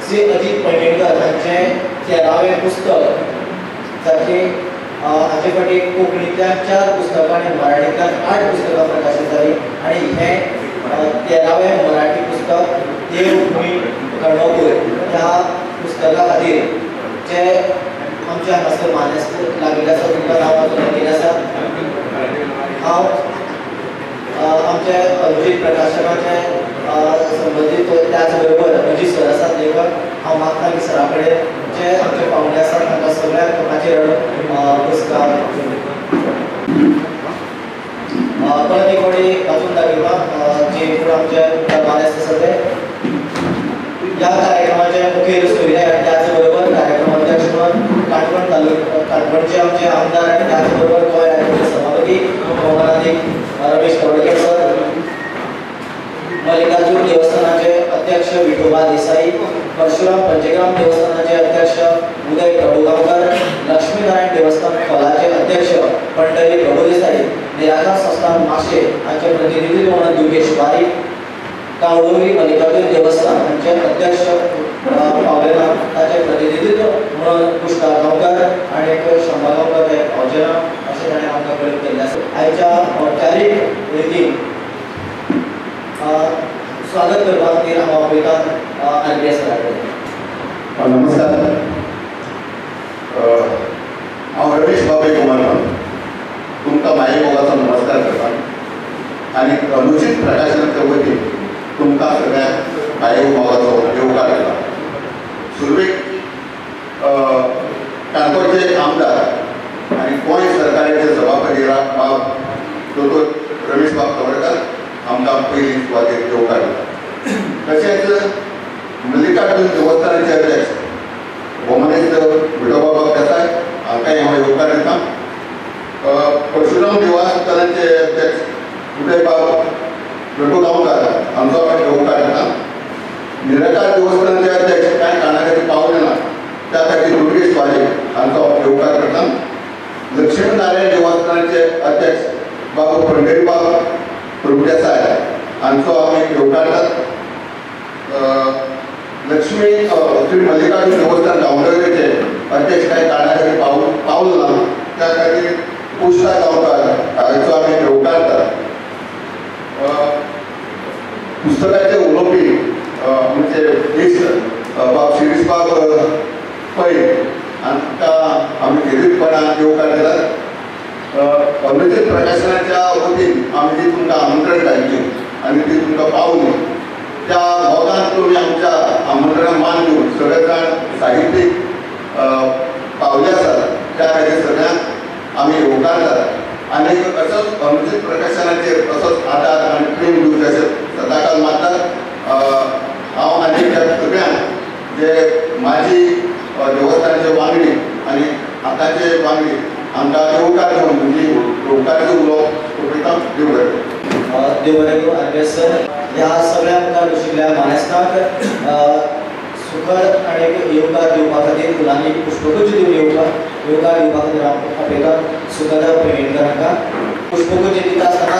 श्री अजित पैंगीणकर हांचें 13वें पुस्तक जाचे हाचे फाटी कोंकणींतल्यान 4 पुस्तकां आनी मराठींतल्यान 8 पुस्तकां प्रकाशीत जालीं आनी हें 13वें मराठी पुस्तक देवभूमी कणवापूर ह्या पुस्तका खातीर जे आमच्या हांगासर मानेस्त लागिल्ले आसा तुमकां नांवां दिल्लें आसा हांव आमचे अनुजीत प्रकाशनाचे संबंदीत त्याच बरोबर अजीत सर आसात लेखक हांव मागता की सरा कडेन जे आमचे पावणे आसात तांकां सगळ्याक तोंडाचेर पुरस्कार परत एक फावटी वाचून दाखयता जे कोण आमचे मानेस्त आसा ते ह्या कार्यक्रमाचे मुखेल सोयरे आनी त्याच बरोबर कार्यक्रम अध्यक्ष म्हणून काणकोण तालुका काणकोणचे आमचे आमदार आनी त्याच बरोबर गोंय राज्याचे सभापती भोवमानाधिक रमेश कवडकर सर, मल्लिकार्जुन देवस्थानाचे अध्यक्ष विठोबा देसाई, परशुराम पंचग्राम देवस्थानाचे अध्यक्ष उदय प्रभुगांवकर, लक्ष्मीनारायण देवस्थान खोलाचे अध्यक्ष पंढरी प्रभुदेसाई, निराकार संस्थान माशे हांचे प्रतिनिधी म्हणून दुर्गेश वारी, कावडोली मल्लिकार्जुन देवस्थान हांचे अध्यक्ष पावलेना ताचे प्रतिनिधित्व म्हणून पुष्कर गांवकर आणि शंभा गांवकर हे पावचेना अशें ताणें आमकां कळीत केल्लें आसा। आयच्या औपचारीक रितीन स्वागत करपा खातीर हांव आपयता आरबीएस सरा कडेन। नमस्कार, हांव रमेश बाबे कुमार तुमकां म्हाजे मोगाचो नमस्कार करता आनी अनुचित प्रकाशनाच्या वतीन तुमकां सगळ्यांक म्हाजे मोगाचो येवकार दिता। सुरवेक काणकोणचे आमदार आनी गोंय सरकाराचे सभापती बाब दोतोर रमेश बाब कवडकर आमकां पयली सुवातेर येवकार दिता। तशेंच मल्लिकार्जुन देवस्थानाचे अध्यक्ष भोवमानेस्त विठोबा बाब देसाय हांकांय हांव येवकार दिता। परशुराम देवस्थानाचे अध्यक्ष उदय बाब प्रभुगांवकर हांचो हांव येवकार दिता। निराकार देवस्थानाचे अध्यक्ष कांय कारणा खातीर पावले ना त्या खातीर दुर्गेश वाले हांचो हांव येवकार करता। लक्ष्मीनारायण देवस्थानाचे अध्यक्ष बाबू पंढरी बाब प्रभुदेसाय हांचो हांव येवकार करता। लक्ष्मी श्री मल्लिकार्जुन देवस्थान गांवडोंगरेचे अध्यक्ष कांय कारणा खातीर पावलो ना त्या खातीर पुष्कर गांवकर हांचो आमी येवकार करता। पुस्तकाचे उलोवपी म्हणजे इश्ट बाब शिरीष बाब पै हांकां आमी खेरीतपणान येवकार दितात। अनुचित प्रकाशनाच्या वतीन आमी जी तुमकां आमंत्रण धाडली आनी ती तुमकां पावली त्या मोगान तुमी आमच्या आमंत्रणाक मान दिवन सगळे जाण साहित्यीक पावले आसात त्या खातीर सगळ्यांक आमी येवकार दितात आनी असोच अनुचित प्रकाशनाचेर असोच आदार आनी प्रेम दिवचे अशें सदांकाळ मागतात। हांव आनी सगळ्यांक जे म्हाजी देवस्थानाचे वांगडी आनी आतांचे वांगडी आमकां येवकार दिवन म्हणजे येवकाराचो उलोवप सोंपयता। देव बरें करूं आरबीएस सर। ह्या सगळ्या मुखार बशिल्ल्या मानेस्तांक सुखद आनी येवकार दिवपा खातीर फुलांनी पुष्पगुच्छ दिवन येवकार दिवपा खातीर हांव आपयता सुखदा पैंगीणकर हांकां। पुष्पगुच्छ दिता आसतना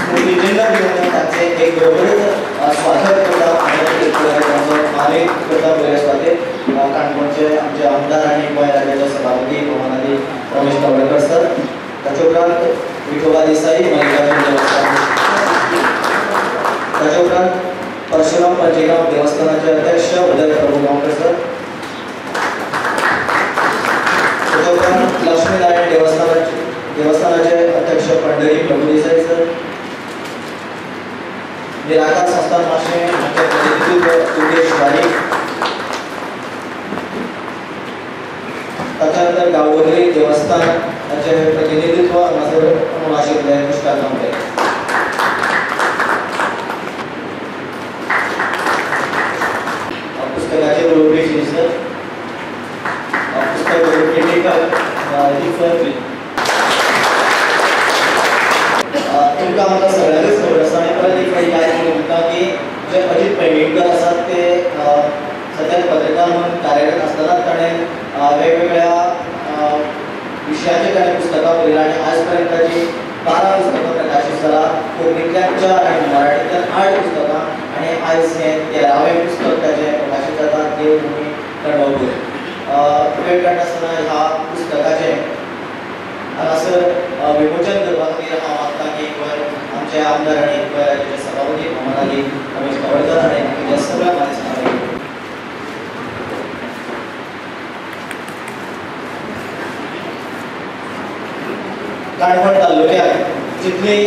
स्मृती चिन्ह दिवन तांचें एक बरोबरच स्वागत करता आनी मानेक करता बरे सुवातेर काणकोणचे आमचे आमदार आनी गोंय राज्याचे सभापती भोवमानाधिक रमेश कवडकर सर, ताचे उपरांत विठोबा देसाई मल्लिकार्जुन देवस्थान, ताचे उपरांत परशुराम पंचग्राम देवस्थानाचे अध्यक्ष उदय प्रभुगांवकर सर, ताचे उपरांत लक्ष्मीनारायण देवस्थानाचे अध्यक्ष पंढरी प्रभुदेसाई सर, निराकार संस्थान माशे हांचे प्रतिनिधित्व दुर्गेश वारी, ताच्या नंतर गावडोंगरी देवस्थान हाचे प्रतिनिधित्व हांगासर म्हणून आशिल्ले पुष्कर गांवकर। पुस्तकाचे उलोवपी सर, पुस्तक तुमकां आमकां सगळ्यांकच खबर आसा आनी परत एक फावटी याद म्हणटा की जे अजित पैंगीणकर आसात ते सद्याक पत्रकार म्हणून कार्यरत आसतनाच ताणें वेगवेगळ्या विशयाचेर ताणें पुस्तकां बरयलां आनी आज पर्यंत ताची 12 पुस्तकां प्रकाशीत जाला। कोंकणींतल्यान 4 आनी मराठींतल्यान 8 पुस्तकां आणि आयज हें 13वें पुस्तक ताचें प्रकाशीत जाता देवभूमी कणभूर. वेळ काडटा आसतना ह्या पुस्तकाचें हांगासर विमोचन करपा खातीर हांव मागतां की गोंय आमचे आमदार आनी गोंय राज्याचे सभापती मोहम्मद अली रमेश तवडकर हाणें ह्या सगळ्या मानेसकारांक काणकोण तालुक्यांत जितली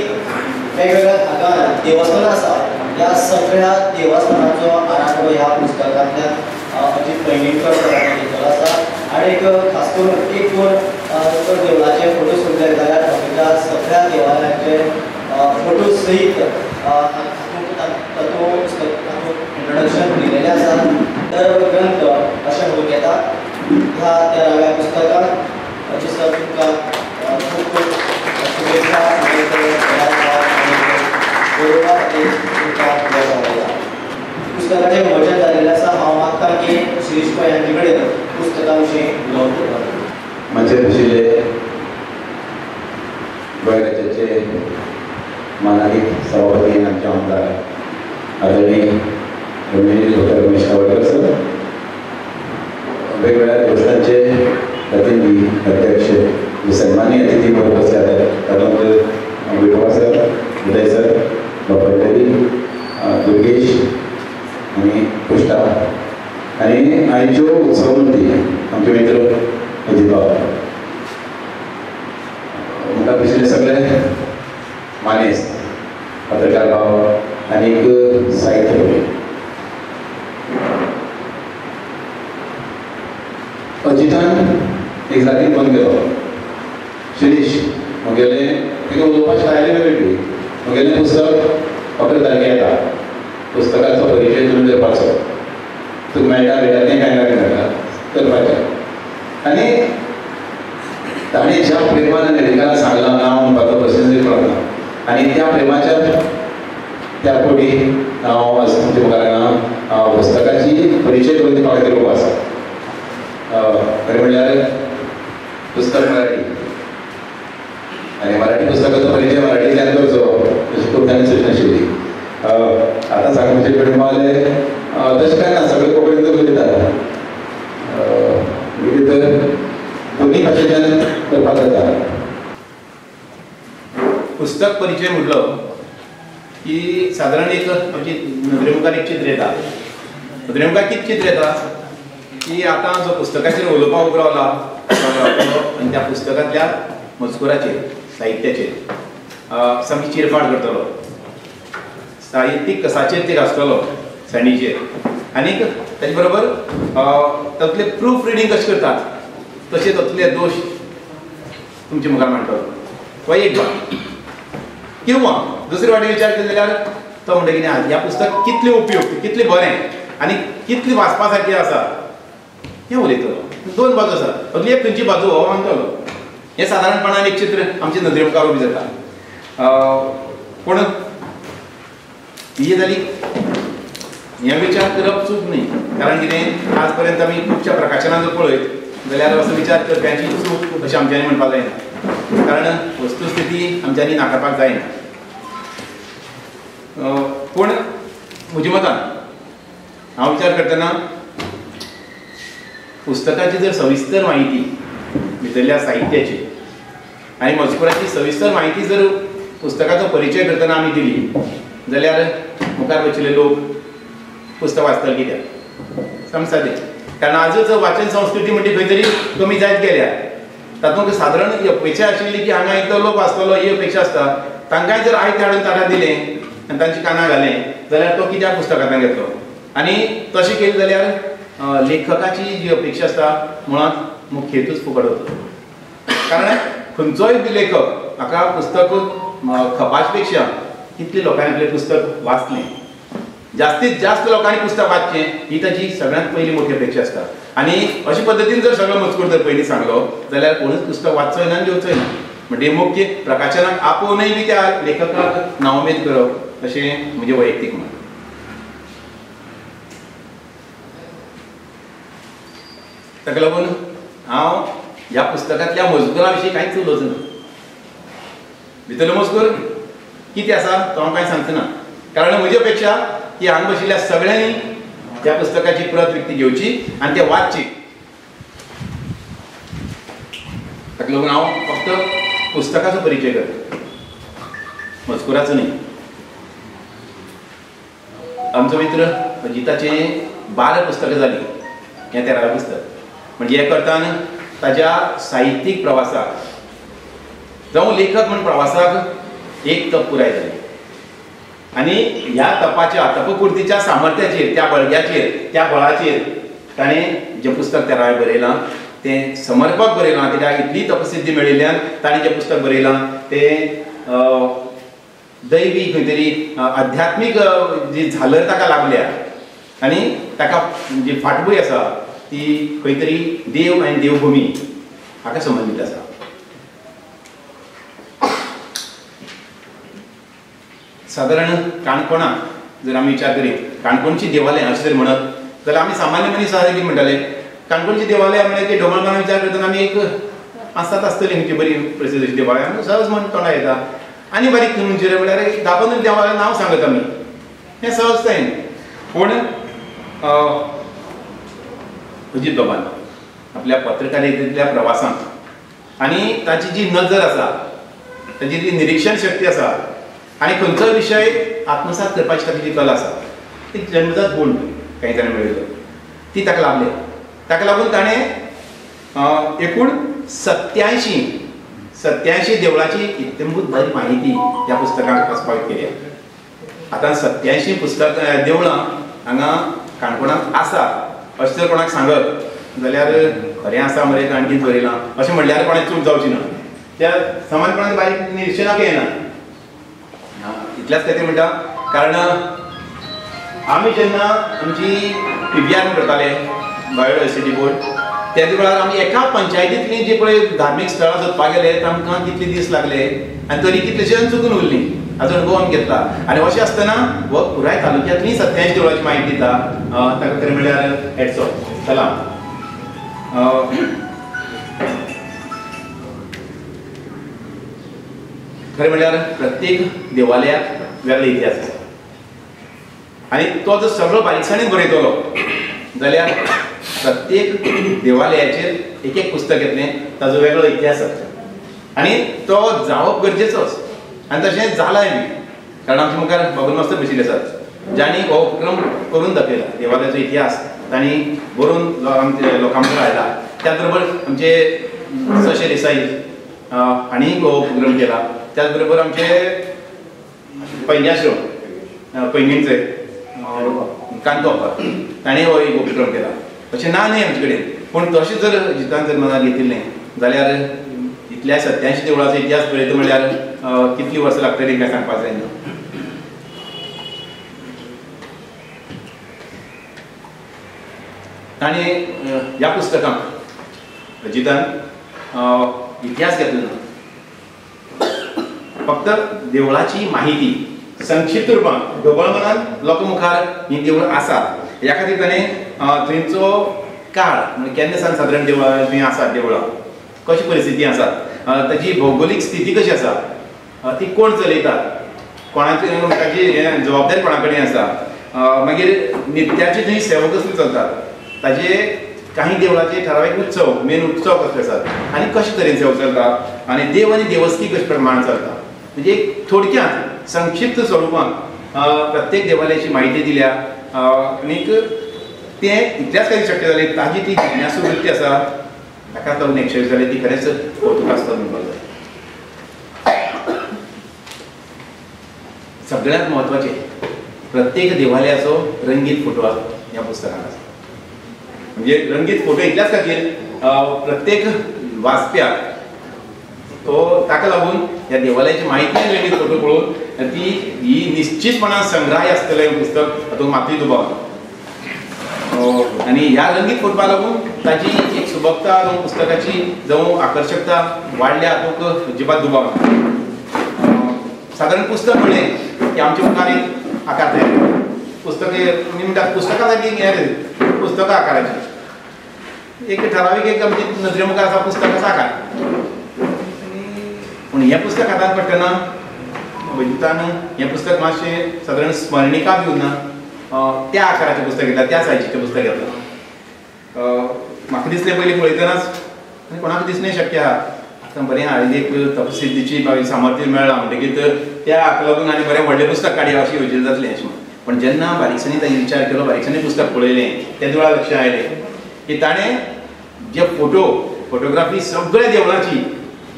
वेगवेगळ्या भागांत देवस्थानां आसा ह्या सगळ्या देवस्थानांचो आराखडो ह्या पुस्तकांतल्यान अजीत पैंगीणकर सरांनी घेतलेलो आसा आनी खास करून एक दोन जर देवळाचे फोटो सोडले जाल्यार बाकीच्या सगळ्या देवालयांचे फोटो सहीत तातूंत इंट्रोडक्शन दिलेलें आसा. तर ग्रंथ अशें म्हणून येता ह्या 13व्या पुस्तकांत अशी सर तुमकां खूब खूब शुभेच्छा पुस्तकाचें विमोचन जाल्लेलें आसा. हांव मागतां की शिरीश पै हांचे कडेन पुस्तका विशीं उलोवप करपाक. मंचे बशिल्ले गोंय राज्याचे मानानीत सभापती आमचे आमदार आदरणीय डॉक्टर रमेश तवडकर सर, वेगवेगळ्या देवस्थानचे प्रतिनिधी अध्यक्ष सन्मानीय अतिथी म्हणून बसले आहेत तातूंत विठोबा सर, उदय सर, बापटरी, दुर्गेश आणि पुष्टा आणि आयच्यो उत्सव मंत्री आमचे मित्र अजित बाब, म्हाका बशिल्ले सगळे मानेस पत्रकार भाव आनी साहित्य प्रेमी. अजितान एक जाती फोन केलो, शिरीश म्हगेलें तेका उलोवपाची स्टायल वेगळी, म्हगेलें पुस्तक 11 तारखेर येता, पुस्तकाचो परिचय करून दिवपाचो, तुका मेळटा तें काय मेळटा करपाचें. आनी ताणें ज्या प्रेमान आनी अधिकारान सांगलां नांव म्हणपाचो प्रश्न पडना आनी त्या प्रेमाच्या त्या पोटी हांव आज तुमच्या मुखार हांगा पुस्तकाची परिचय करून दिवपा खातीर उबो आसा. खरें म्हणल्यार पुस्तक मराठी आनी मराठी पुस्तकाचो परिचय मराठींतल्यान करचो अशी खूब तांणी सूचना आशिल्ली. आतां सांगपाचें कडेन पावलें तशें काय ना, सगळें कोंकणींतूच उलयतात, दोन्ही भाशेंतल्यान करपाक जाता. पुस्तक परिचय म्हटलो की सादारण एक आमची नदरे मुखार एक चित्र येता. नदरे मुखार कितें चित्र येता की आतां जो पुस्तकाचेर उलोवपाक उबो रावला आनी त्या पुस्तकांतल्या मजकुराचेर साहित्याचेर सामकी चिरफाड करतलो, साहित्यीक कसाचेर ते आसतलो सणीचेर, आनीक तेजे बरोबर तातूंतले प्रूफ रिडींग कशें करतात तशें तातूंतले दोश तुमचे मुखार मांडटलो. हो एक भाग. किंवा दुसरे वाटेन विचार केलो जाल्यार तो म्हणटा कितें ह्या पुस्तक कितलें उपयुक्त, कितलें बरें आनी कितलें वाचपा सारकें आसा हें उलयतलो. दोन बाजू आसा, तातूंतली एक खंयची बाजू हो मानतलो. हें सादारणपणान एक चित्र आमचे नदरे मुखार उबी जाता. पूण ही जाली हें विचार करप चूक न्ही, कारण कितें आज पर्यंत आमी खुबश्या प्रकाशनां जर पळयत जाल्यार असो विचार करप्याची चूक अशें आमच्यांनी म्हणपाक जायना, कारण वस्तुस्थिती आमच्यांनी नाकारपाक जायना. पूण म्हज्या मतान हांव विचार करतना पुस्तकाची जर सविस्तर म्हायती भितरल्या साहित्याची आनी मजकुराची सविस्तर म्हायती जर पुस्तकाचो परिचय करतना आमी दिली जाल्यार मुखार बशिल्ले लोक पुस्तक वाचतले कित्याक सामकें सादें. कारण आजूच वाचन संस्कृती म्हणटी खंय तरी कमी जायत गेल्या. तातूंत सादारण ही अपेक्षा आशिल्ली की हांगा इतलो लोक वाचतलो ही अपेक्षा आसता. तांकांय जर आयतें हाडून तारा दिलें आनी तांची कानां घालें जाल्यार तो कित्याक पुस्तकांतल्यान घेतलो. आनी तशें केलें जाल्यार लेखकाची जी अपेक्षा आसता मुळांत मुख्य हेतूच फुकट वतलो. कारण खंयचोय लेखक हाका पुस्तक खपाचे पेक्षा कितले लोकांनी आपलें पुस्तक वाचलें, जास्तीत जास्त लोकांनी पुस्तक वाचचें ही ताची सगळ्यांत पयली मोठी अपेक्षा आसता. आनी अशे पद्दतीन जर सगळो मजकूर जर पयलीं सांगलो जाल्यार कोणूच पुस्तक वाचचोय ना आनी घेवचोय ना. म्हणजे मुख्य प्रकाशनाक आपोवनय बी त्या लेखकाक नाउमेद करप अशें म्हजें वैयक्तीक मत. ताका लागून हांव ह्या पुस्तकांतल्या मजकुरा विशीं कांयच उलोवचो ना. भितरलो मजकूर कितें आसा तो हांव कांय सांगचो ना, कारण म्हजी अपेक्षा की हांगा बशिल्ल्या सगळ्यांनी त्या पुस्तकाची प्रत विकती घेवची आनी ते वाचची. ताका लागून हांव फक्त पुस्तकाचो परिचय करता, मजकुराचो न्ही. आमचो मित्र अजिताचें 12 पुस्तकां जालीं, हें 13वें पुस्तक. म्हणजे हे करताना ताच्या साहित्यीक प्रवासाक जावं लेखक म्हूण प्रवासाक एक तप पुराय जाली. आनी ह्या तपाच्या तपपुर्तीच्या सामर्थ्याचेर, त्या बळग्याचेर, त्या बळाचेर ताणें जें पुस्तक 13वें बरयलां तें समर्पक बरयलां. कित्याक इतली तपसिद्धी मेळिल्ल्यान ताणें जें पुस्तक बरयलां तें दैवी खंय तरी आध्यात्मीक जी झालर ताका लागल्या आनी ताका जी फाटभूंय आसा ती खंय तरी देव आनी देवभुमी हाका संबंदीत आसा. सादारण काणकोणाक जर आमी विचार करीत, काणकोणची देवालयां अशें जर म्हणत जाल्यार आमी सामान्य मनीस आसा कितें म्हणटाले, काणकोणची देवालयां म्हणजे की ढोमळकाना विचार करतना आमी एक 5-7 आसतली खंयची बरी प्रसिद्ध अशी देवालयां सहज म्हण तोंडा येता. आनी बारीक खंयची म्हळ्यार 10-15 देवालयां नांव सांगत आमी, हें सहजतायेन. पूण अजित बाबान आपल्या पत्रकारितेंतल्या प्रवासांत आनी ताची जी नजर आसा, ताची जी निरीक्षण शक्ती आसा आनी खंयचोय विशय आत्मसात करपाची ताची जी कला आसा ती जन्मजात गूण कांय जाणां मेळिल्लो, ती ताका लागली. ताका लागून ताणें एकूण 87 देवळाची इत्यंभूत बरी माहिती ह्या पुस्तकांत प्रस्तावीत केली. आतां 87 पुस्तक देवळां हांगा काणकोणांत आसा अशें जर कोणाक सांगत जाल्यार खरें आसा मरे आणखीन बरयलां अशें म्हणल्यार कोणाक चूक जावची ना. त्या समाजपणान बारीक निरीक्षणाक येना. इतल्याच खातीर म्हणटा कारण आमी जेन्ना आमची PBR करताले बायोडायवर्सिटी बोर्ड, त्याच वेळार आमी एका पंचायतींतलीं जी पळय धार्मीक स्थळां सोदपाक गेले तांकां कितले दीस लागले आनी तरी कितलेशेंच चुकून उरलीं. हाजो अनुभव आमी घेतला. आनी अशें आसतना हो पुराय तालुक्यांतलीं 87 देवळांची म्हायती दिता. ताका खरें म्हणल्यार हॅट्स ऑफ, सलाम. खरें म्हणल्यार प्रत्येक देवालयाक वेगळो इतिहास आसा आनी तो जर सगळो बारीकसाणेन बरयतलो जाल्यार प्रत्येक देवालयाचेर एक पुस्तक येतलें, ताजो वेगळो इतिहास आसा आनी तो जावप गरजेचोच. आनी तशें जालाय बी. कारण आमच्या मुखार बाबूल मास्तर बशिल्ले आसात जांणी हो उपक्रम करून दाखयला. देवालयाचो इतिहास तांणी बरोवन आमच्या लोकां मुखार हाडला. त्याच बरोबर आमचे सशे देसाई हांणी हो उपक्रम केला. त्याच बरोबर आमचे पैंग्याश्रम पैंगीणचे कांतो ताणें हो एक उपक्रम केला. अशें ना न्ही आमचे कडेन, पूण तशें जर जितान जर मनात घेतिल्लें जाल्यार इतल्या 87 देवळाचो इतिहास पळयता म्हणल्यार कितलीं वर्सां लागतलीं काय सांगपाक जायना. ताणें ह्या पुस्तकांत अजितान इतिहास घेतलो ना, फक्त देवळाची माहिती संक्षिप्त रूपान ढोबळ मनान लोकां मुखार ही देवळां आसात ह्या खातीर ताणें थंयचो काळ म्हणजे केन्ना सावन सादारण देवळां थंय आसात, देवळां कशी परिस्थिती आसा, ताची भौगोलीक स्थिती कशी आसा, ती कोण चलयतात, कोणाची ताची जबाबदारी कोणा कडेन आसा, मागीर नित्याची थंय सेवा कसली चलतात, ताचे काही देवळाचे ठरावीक उत्सव मेन उत्सव कसले आसात आनी कशे तरेन सेवा चलता आनी देव आनी देवस्थी कशे प्रमाण चलता. म्हणजे एक थोडक्यात संक्षिप्त स्वरुपान प्रत्येक देवालयाची म्हायती दिल्या आनीक तें इतल्याच खातीर शक्य जालें ताजी ती जिज्ञासू वृत्ती आसा ताकाच लागून यशस्वी जाली. ती खरेंच कौतुक आसता म्हणपाक जाय. सगळ्यांत म्हत्वाचें प्रत्येक देवालयाचो रंगीत फोटो ह्या पुस्तकांत आसा. म्हणजे रंगीत फोटो इतल्याच खातीर प्रत्येक वाचप्याक तो ताका लागून ह्या देवालयाची म्हायती रंगीत फोटो पळोवन ती ही निश्चितपणान संग्रहाय आसतलें पुस्तक हातूंत मातूय दुबाव आनी ह्या रंगीत फोटोवपाक लागून ताची एक सुबकता जावं पुस्तकाची जावं आकर्शकता वाडल्या हातूंत अजिबात दुबाव ना. सादारण पुस्तक म्हणलें की आमच्या मुखार एक आकार तयार पुस्तक तुमी म्हणटात पुस्तकां सारकी हें पुस्तकां आकाराची एक ठरावीक एक आमची नदरे मुखार आसा पुस्तकाचो आकार. पूण हें पुस्तक हातांत पडटना वैजूतान हें पुस्तक मातशें सादारण स्मरणिका बी उरना त्या आकाराचें पुस्तक घेतला, त्या सायजीचें पुस्तक घेतला. म्हाका दिसलें पयलीं पळयतनाच कोणाक दिसणें शक्य आहा आतां बरें हांवें एक तपसिद्धीची सामर्थ्य मेळ्ळा म्हणटकीर त्या हाका लागून आनी बरें व्हडलें पुस्तक काडया अशें येवजण जातलें अशें. पण जेन्ना बारीकसाणी ताणें विचार केलो, बारीकसाणी पुस्तक पळयलें, त्या वेळार लक्षांत आयलें की ताणें जे फोटोग्राफी सगळ्या देवळांची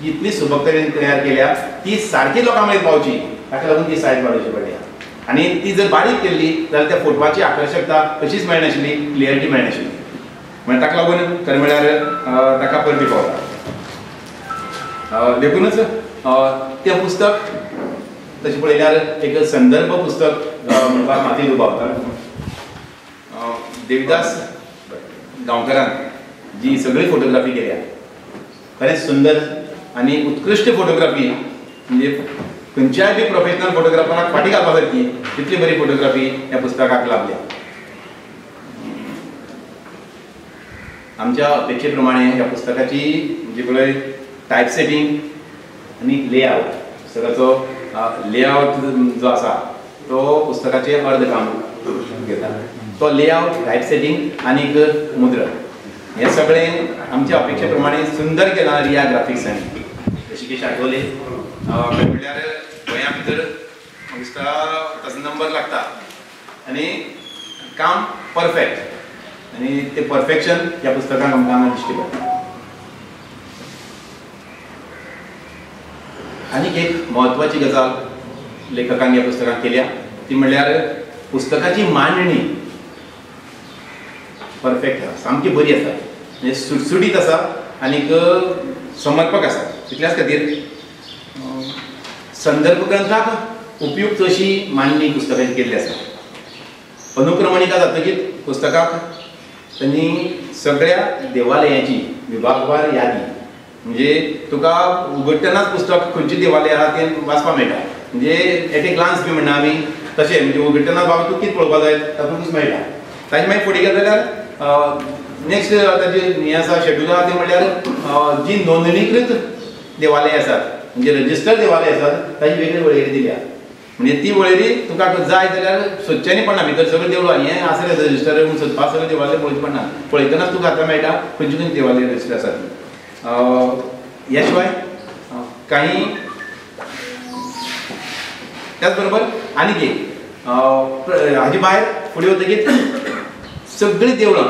इतली सुबक तरेन तयार केल्या ती सारकी लोकां मेरेन पावची, ताका लागून ती सायज वाडोवची पडली. आनी ती जर बारीक केल्ली जाल्यार त्या फोटवाची आकर्शकता तशीच मेळनाशिल्ली, क्लियरिटी मेळनाशिल्ली. म्हणजे ताका लागून खरें म्हळ्यार ताका परती पावता. देखूनच तें पुस्तक तशें पळयल्यार एक संदर्भ पुस्तक म्हणपाक माती दुबावता. देविदास गांवकरान जी सगळी फोटोग्राफी केल्या खरेंच सुंदर आनी उत्कृश्ट फोटोग्राफी, म्हणजे खंयच्याय बी प्रोफेशनल फोटोग्राफराक फाटी घालपा सारकी तितली बरी फोटोग्राफी ह्या पुस्तकाक लाभल्या. आमच्या अपेक्षे प्रमाणे ह्या पुस्तकाची म्हणजे पळय टायप सेटींग आनी लेआउट, पुस्तकाचो लेआउट जो आसा तो पुस्तकाचे अर्द काम घेता. तो लेआउट, टायप सेटींग आनीक मुद्रण हे सगळें आमच्या अपेक्षे प्रमाणे सुंदर केलां रिया ग्राफिक्सांनी. ऋषिकेश आठवले म्हळ्यार गोंया भितर म्हाका दिसता ताचो नंबर लागता आनी काम परफेक्ट आनी तें परफेक्शन ह्या पुस्तकान आमकां दिश्टी पडटा. आनीक एक म्हत्वाची गजाल लेखकान ह्या पुस्तकान केल्या ती म्हणल्यार पुस्तकाची मांडणी परफेक्ट आसा, सामकी बरी आसा, म्हणजे सुटसुटीत आसा आनीक समर्पक आसा. इतल्याच खातीर संदर्भ ग्रंथाक उपयुक्त अशी मांडणी पुस्तकाची केल्ली आसा. अनुक्रमणिका जातकीर पुस्तकाक तांणी सगळ्या देवालयांची विभागवार यादी, म्हणजे तुका उगडटनाच पुस्तक खंयची देवालय आहा तें वाचपाक मेळटा. म्हणजे एट ए ग्लान्स बी म्हणना आमी तशें, म्हणजे उगडटनाच बाबा तूं कितें पळोवपाक जाय तातूंतच मेळटा. ताजे मागीर फुडें गेले जाल्यार नेक्स्ट ताजें हें आसा शेड्यूल आहा तें म्हणल्यार जी नोंदणीकृत देवालय आसात म्हणजे रजिस्टर देवालय आसात ताजी वेगळी वळेरी दिल्या. म्हणजे ती वळेरी तुका जाय जाल्यार सोदच्यांनी पडना, भितर सगळें देवळां हें आसा रजिस्टर म्हूण सोदपाक सगळें देवालय पळोवचें पडना, पळयतनाच तुका आतां मेळटा खंयची खंयची देवालय रजिस्टर आसात. ह्या शिवाय काही त्याच बरोबर आनीक एक हाजे भायर फुडें वतकीर सगळीं देवळां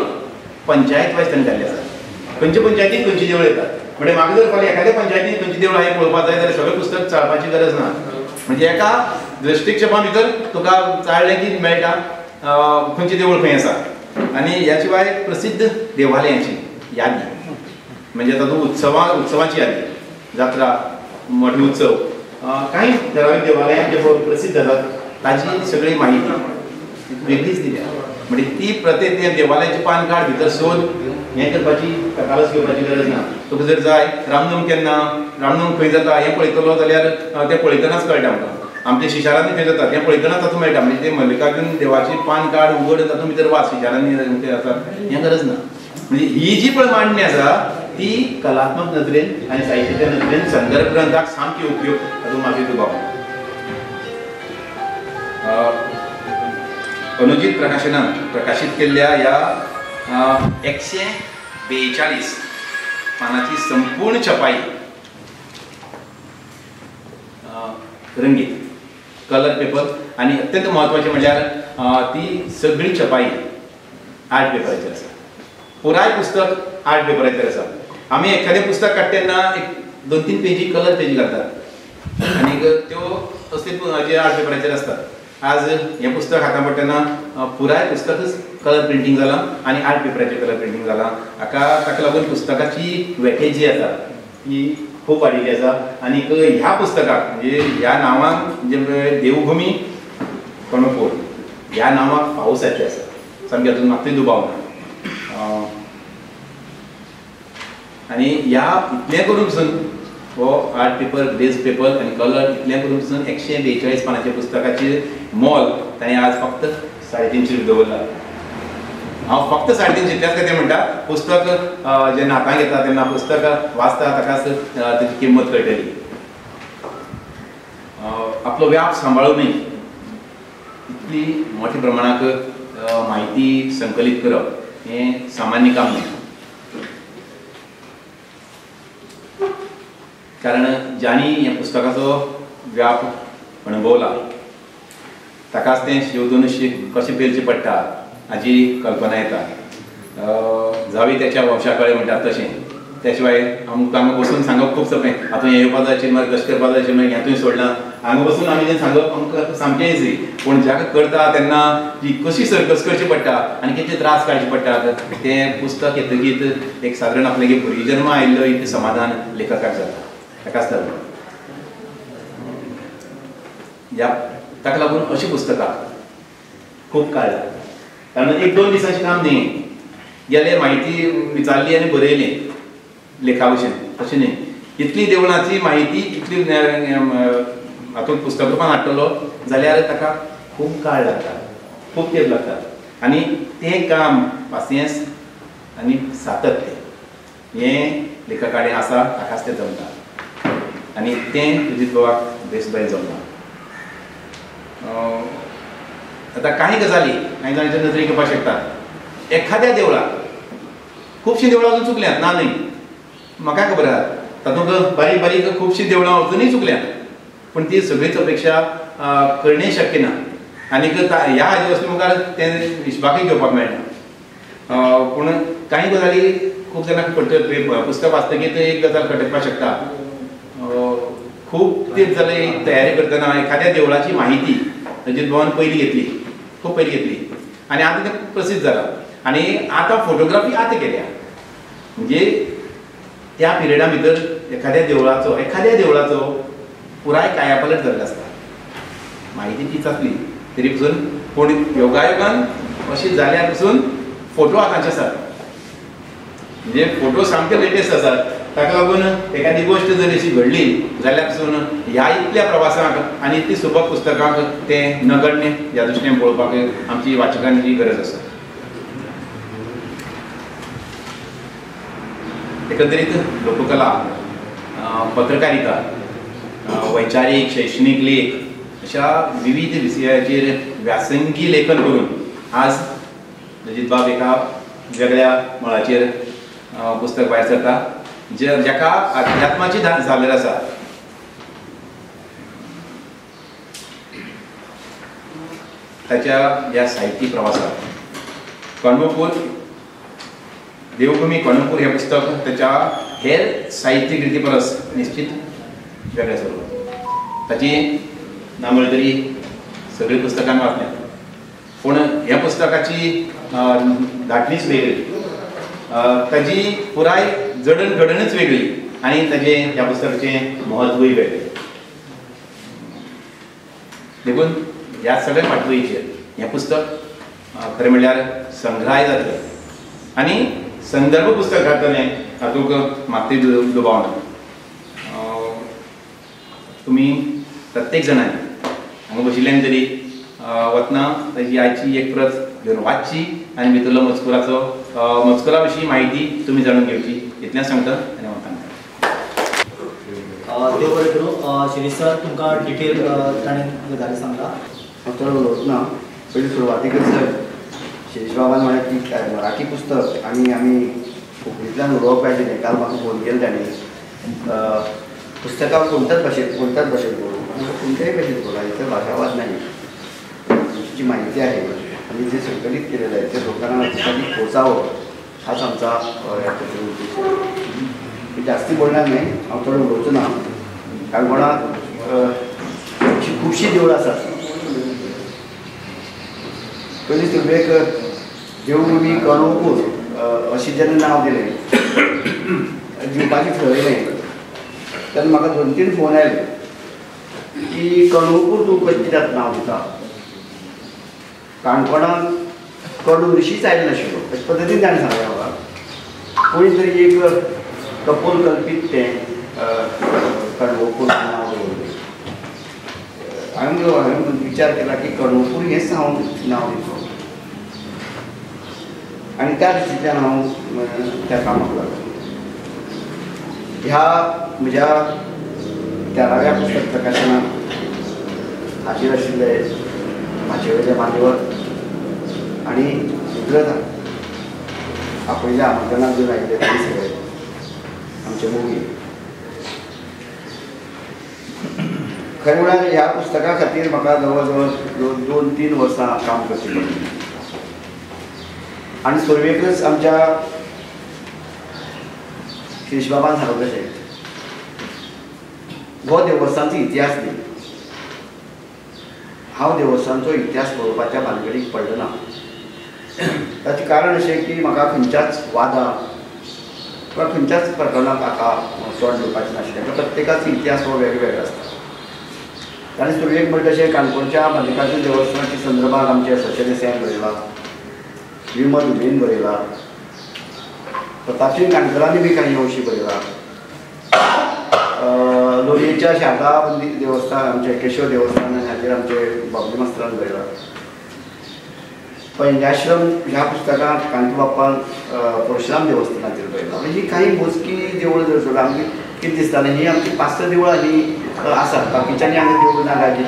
पंचायत वायज ताणें घाल्लीं आसात. खंयच्या पंचायतीक खंयची देवळां येतात. म्हणजे म्हाका जर फाल्यां एखाद्या पंचायतीन खंयची देवळां हें पळोवपाक जाय जाल्यार सगळें पुस्तक चाळपाची गरज ना. म्हणजे एका दृश्टिक्षेपा भितर तुका चाळलें की मेळटा खंयची देवूळ खंय आसा. आनी ह्या शिवाय प्रसिद्ध देवालयांची यादी, म्हणजे तातूंत उत्सवांची यादी, जात्रा, मठ उत्सव, कांय ठरावीक देवालयां जे प्रसिद्ध आसात ताची सगळी माहिती वेगळीच दिल्या. म्हणजे ती प्रत्येक त्या देवालयाची पान काड भितर सोद हें करपाची तकालस घेवपाची गरज ना. तुका जर जाय रामनम केन्ना, रामनम खंय जाता हें पळयतलो जाल्यार तें पळयतनाच कळटा आमकां. आमच्या शिशारांनी खंय जाता तें पळयतनाच तातूंत मेळटा. म्हणजे तें मल्लिकार्जून देवाची पान काड उगड तातूंत भितर वाच शिशारांनी ते आसात हें गरज ना. म्हणजे ही जी पळय मांडणी आसा ती कलात्मक नदरेन आनी साहित्याच्या नदरेन संदर्भ ग्रंथाक सामकी उपयोग तातूंत माती दुबाव. अनुजीत प्रकाशनान प्रकाशीत केल्ल्या ह्या 142 पानाची संपूर्ण छपाई रंगीत कलर पेपर आणि अत्यंत महत्वाचे म्हणल्यार ती सगळी छपाई आर्ट पेपराचेर आसा. पुराय पुस्तक आर्ट पेपराचेर आसा. आमी एखादें पुस्तक काडटा तेन्ना एक 2-3 पेजी कलर पेजी घालतात आनी त्यो असले हाजे आर्ट पेपराचेर आसतात. आज हें पुस्तक हातांत पडटना पुराय पुस्तकच कलर प्रिंटींग जालां आनी आर्ट पेपराचेर कलर प्रिंटींग जालां. ताका लागून पुस्तकाची वेटेज जी आसा ती खूब वाडिल्ली आसा. आनीक ह्या पुस्तकाक म्हणजे ह्या नांवान जे देवभूमी कोणपूर ह्या नांवाक पावसाचें आसा, सामकें हातूंत मात्तूय दुबाव ना. आनी ह्या इतलें करून पसून हो आर्ट पेपर, ग्लेज पेपर आनी कलर इतलें करून पसून 142 पानांच्या पुस्तकाचेर मोल ताणें आज फक्त 350 दवरला. हांव फक्त 350 इतल्याच खातीर म्हणटा पुस्तक जेन्ना हातांत घेता तेन्ना पुस्तक वाचता ताकाच तेची किंमत कळटली. आपलो व्याप सांबाळूनय इतली मोठ्या प्रमाणात माहिती संकलित करप हें सामान्य काम न्ही. कारण ज्यांनी ह्या पुस्तकाचो व्याप अणभवला ताकाच तें शेवदून कशें पेलचें पडटा हाची कल्पना येता. जावी त्याच्या वंशाकळे म्हणटात तशें. त्या शिवाय आमकां बसून सांगप खूब सोंपें. हातून हें येवपा जाय आशिल्लें मागीर कशें करपा जाय आशिल्लें मागीर हातूंय सोडलां. हांगा बसून आमी जें सांगप आमकां सामकें इजी. पूण जाका करता तेन्ना ती कशी सर्कस करची पडटा आनी कितले त्रास काडचे पडटात तें पुस्तक येतकीत एक सादारण आपल्यागे भुरगीं जन्म आयिल्लो इतलें समाधान लेखकाक जाता. ताकाच लागून ताका लागून अशीं पुस्तकां खूब काळ जाता. कारण 1-2 दिसांचें काम न्ही. गेले म्हायती विचारली आनी बरयलें लेखा भशेन तशें न्ही. इतली देवळांची म्हायती इतली हातूंत पुस्तक रूपान हाडटलो जाल्यार ताका खूब काळ लागता, खूब तेंप लागता. आनी तें काम पासियेंस आनी सातत्य हें लेखका कडेन आसा ताकाच तें जमता. आनी तें तुजीत बाबाक बेसबरें जमना. आतां कांय गजाली कांय जाणांच्या नदरेक येवपाक शकता. एखाद्या देवळाक खुबशीं देवळां अजून चुकल्यांत ना न्ही. म्हाका खबर आसा तातूंत बारीक बारीक खुबशीं देवळां अजुनूय चुकल्यांत. पूण ती सगळीच अपेक्षा करणें शक्य ना. आनीक ह्या हाजे वचून मुखार तें हिशपाकूय घेवपाक मेळना. पूण कांय गजाली खूब जाणांक पुस्तक वाचतकीर एक गजाल खटकपाक शकता. खूब तेंप जालें तयारी करतना एखाद्या देवळाची म्हायती अजीत भवान पयलीं घेतली, खूब पयलीं घेतली आनी आतां तें प्रसिद्ध जालां. आनी आतां फोटोग्राफी आतां केल्या. म्हणजे त्या पिरियडा भितर एखाद्या देवळाचो पुराय कायापालट जाल्लो आसता. म्हायती तीच आसली तरी पसून पूण योगायोगान अशें जाल्यार पसून फोटो आतांचे आसात. म्हणजे फोटो सामके लेटेस्ट आसात. ताका लागून एखादी गोश्ट जर अशी घडली जाल्यार पसून ह्या इतल्या प्रवासाक आनी इतली सुबक पुस्तकांक तें नगण्य ह्या दृश्टीन पळोवपाक आमची वाचकांची गरज आसा. एकंदरीत लोककला, पत्रकारिता, वैचारीक शैक्षणीक लेख अशा विविध विशयाचेर व्यासंगी लेखन करून आज अजीत बाब एका वेगळ्या मळाचेर पुस्तक भायर सरता जाका अध्यात्माची झालर आसा. ताच्या ह्या साहित्य प्रवासात कण्वपूर देवभूमी कण्वपूर हें पुस्तक त्याच्या हेर साहित्य कृती परस निश्चित वेगळें स्वरूप. ताची ना म्हणलें तरी सगळीं पुस्तकां वाचल्यात. पूण ह्या पुस्तकाची धाटणीच वेगळी, ताजी पुराय जडण घडणूच वेगळी आनी ताजें ह्या पुस्तकाचें महत्वूय वेगळें. देखून ह्या सगळ्या फाटभुंयेचेर हें पुस्तक खरें म्हणल्यार संग्रहाय जातलें आनी संदर्भ पुस्तक घातलें हातूंत मात्तूय दुबाव ना. तुमी प्रत्येक जाणांनी हांगा बशिल्ल्यान तरी वतना ताची आयची एक प्रत घेवन वाचची आनी भितरलो मजकुरा विशीं म्हायती तुमी जाणून घेवची इतलें सांगता आनी म्हाका देव बरें करूं. शिरीष सर तुमकां डिटेल ताणें गजाली सांगला. हांव चड उलोवचो ना. पयलीं सुरवातेकच शिरीष बाबान म्हळें की मराठी पुस्तक आनी आमी कोंकणींतल्यान उलोवप पाहिजे. काल म्हाका फोन केलो ताणें. पुस्तकां कोणत्याच भाशेंत बरोवं म्हाका कोणत्याय भाशेंत बरोवं इतर भाशावाद नाही. जी माहिती आहे आणि जे संकलित केलेलं आहे ते लोकांना पोचावं हाच आमचा उद्देश आहे. मी जास्ती बोलणार नाही. हांव चड उलोवचो ना. काणकोणाक खुबशीं देवळां आसात. पयलीं सुरवेक देवभूमी कण्वपूर अशें जेन्ना नांव दिलें दिवपाचें ठरयलें तेन्ना म्हाका 2-3 फोन आयले की कण्वपूर तूं कित्याक नांव दिता. काणकोणाक कडू ऋषीच आयलो नाशिल्लो अशे पद्दतीन ताणें सांगलें म्हाका. कोणी तरी एक कपोल कल्पीत तें कण्वपूर नांव दवरलें. हांवें विचार केला की कण्वपूर हेंच हांव नांव दितलो आनी त्या दृश्टींतल्यान हांव त्या कामाक लागलो. ह्या म्हज्या 13व्या पुस्तक प्रकाशनाक हाजीर आशिल्ले म्हाजे वयले मान्यवर आनी मित्रता आपयल्या आमंत्रणाक जर आयिल्ले तांणी सगळे आमचे मोगी खरें म्हळ्यार ह्या पुस्तका खातीर म्हाका जवळ जवळ 2-3 वर्सां काम करचें पडलें आनी सुरवेकच आमच्या शेषबाबान सांगलें तशें हो देवस्थानचो इतिहास न्ही हांव देवस्थानचो इतिहास पळोवपाच्या भानगडीक पडलो ना ताचें कारण अशें की म्हाका खंयच्याच वादाक वा खंयच्याच प्रकरणाक म्हाका तोंड दिवपाचें नाशिल्लें प्रत्येकाचो इतिहास हो वेगवेगळो आसता ताणें सुरवेक म्हणटा तशें काणकोणच्या मल्लिकार्जून देवस्थानाच्या संदर्भात आमचे सचे देसायान बरयला विमल उबेन बरयला प्रतापसिंग काणकरांनी बी काही अंशी बरयला लोलयेच्या शारदा देवस्थान आमचे केशव देवस्थान हाचेर आमचे बाबली मास्तरान बरयला पैंग्याश्रम ह्या पुस्तकांत कांती बाप्पान परशुराम देवस्थानाचेर बरयला म्हणजे ही काही मोजकी देवळां जर सोडा आमची कितें दिसतालें ही आमची 5-6 देवळां ही आसात बाकीच्यांनी हांगा देवळां ना लागीं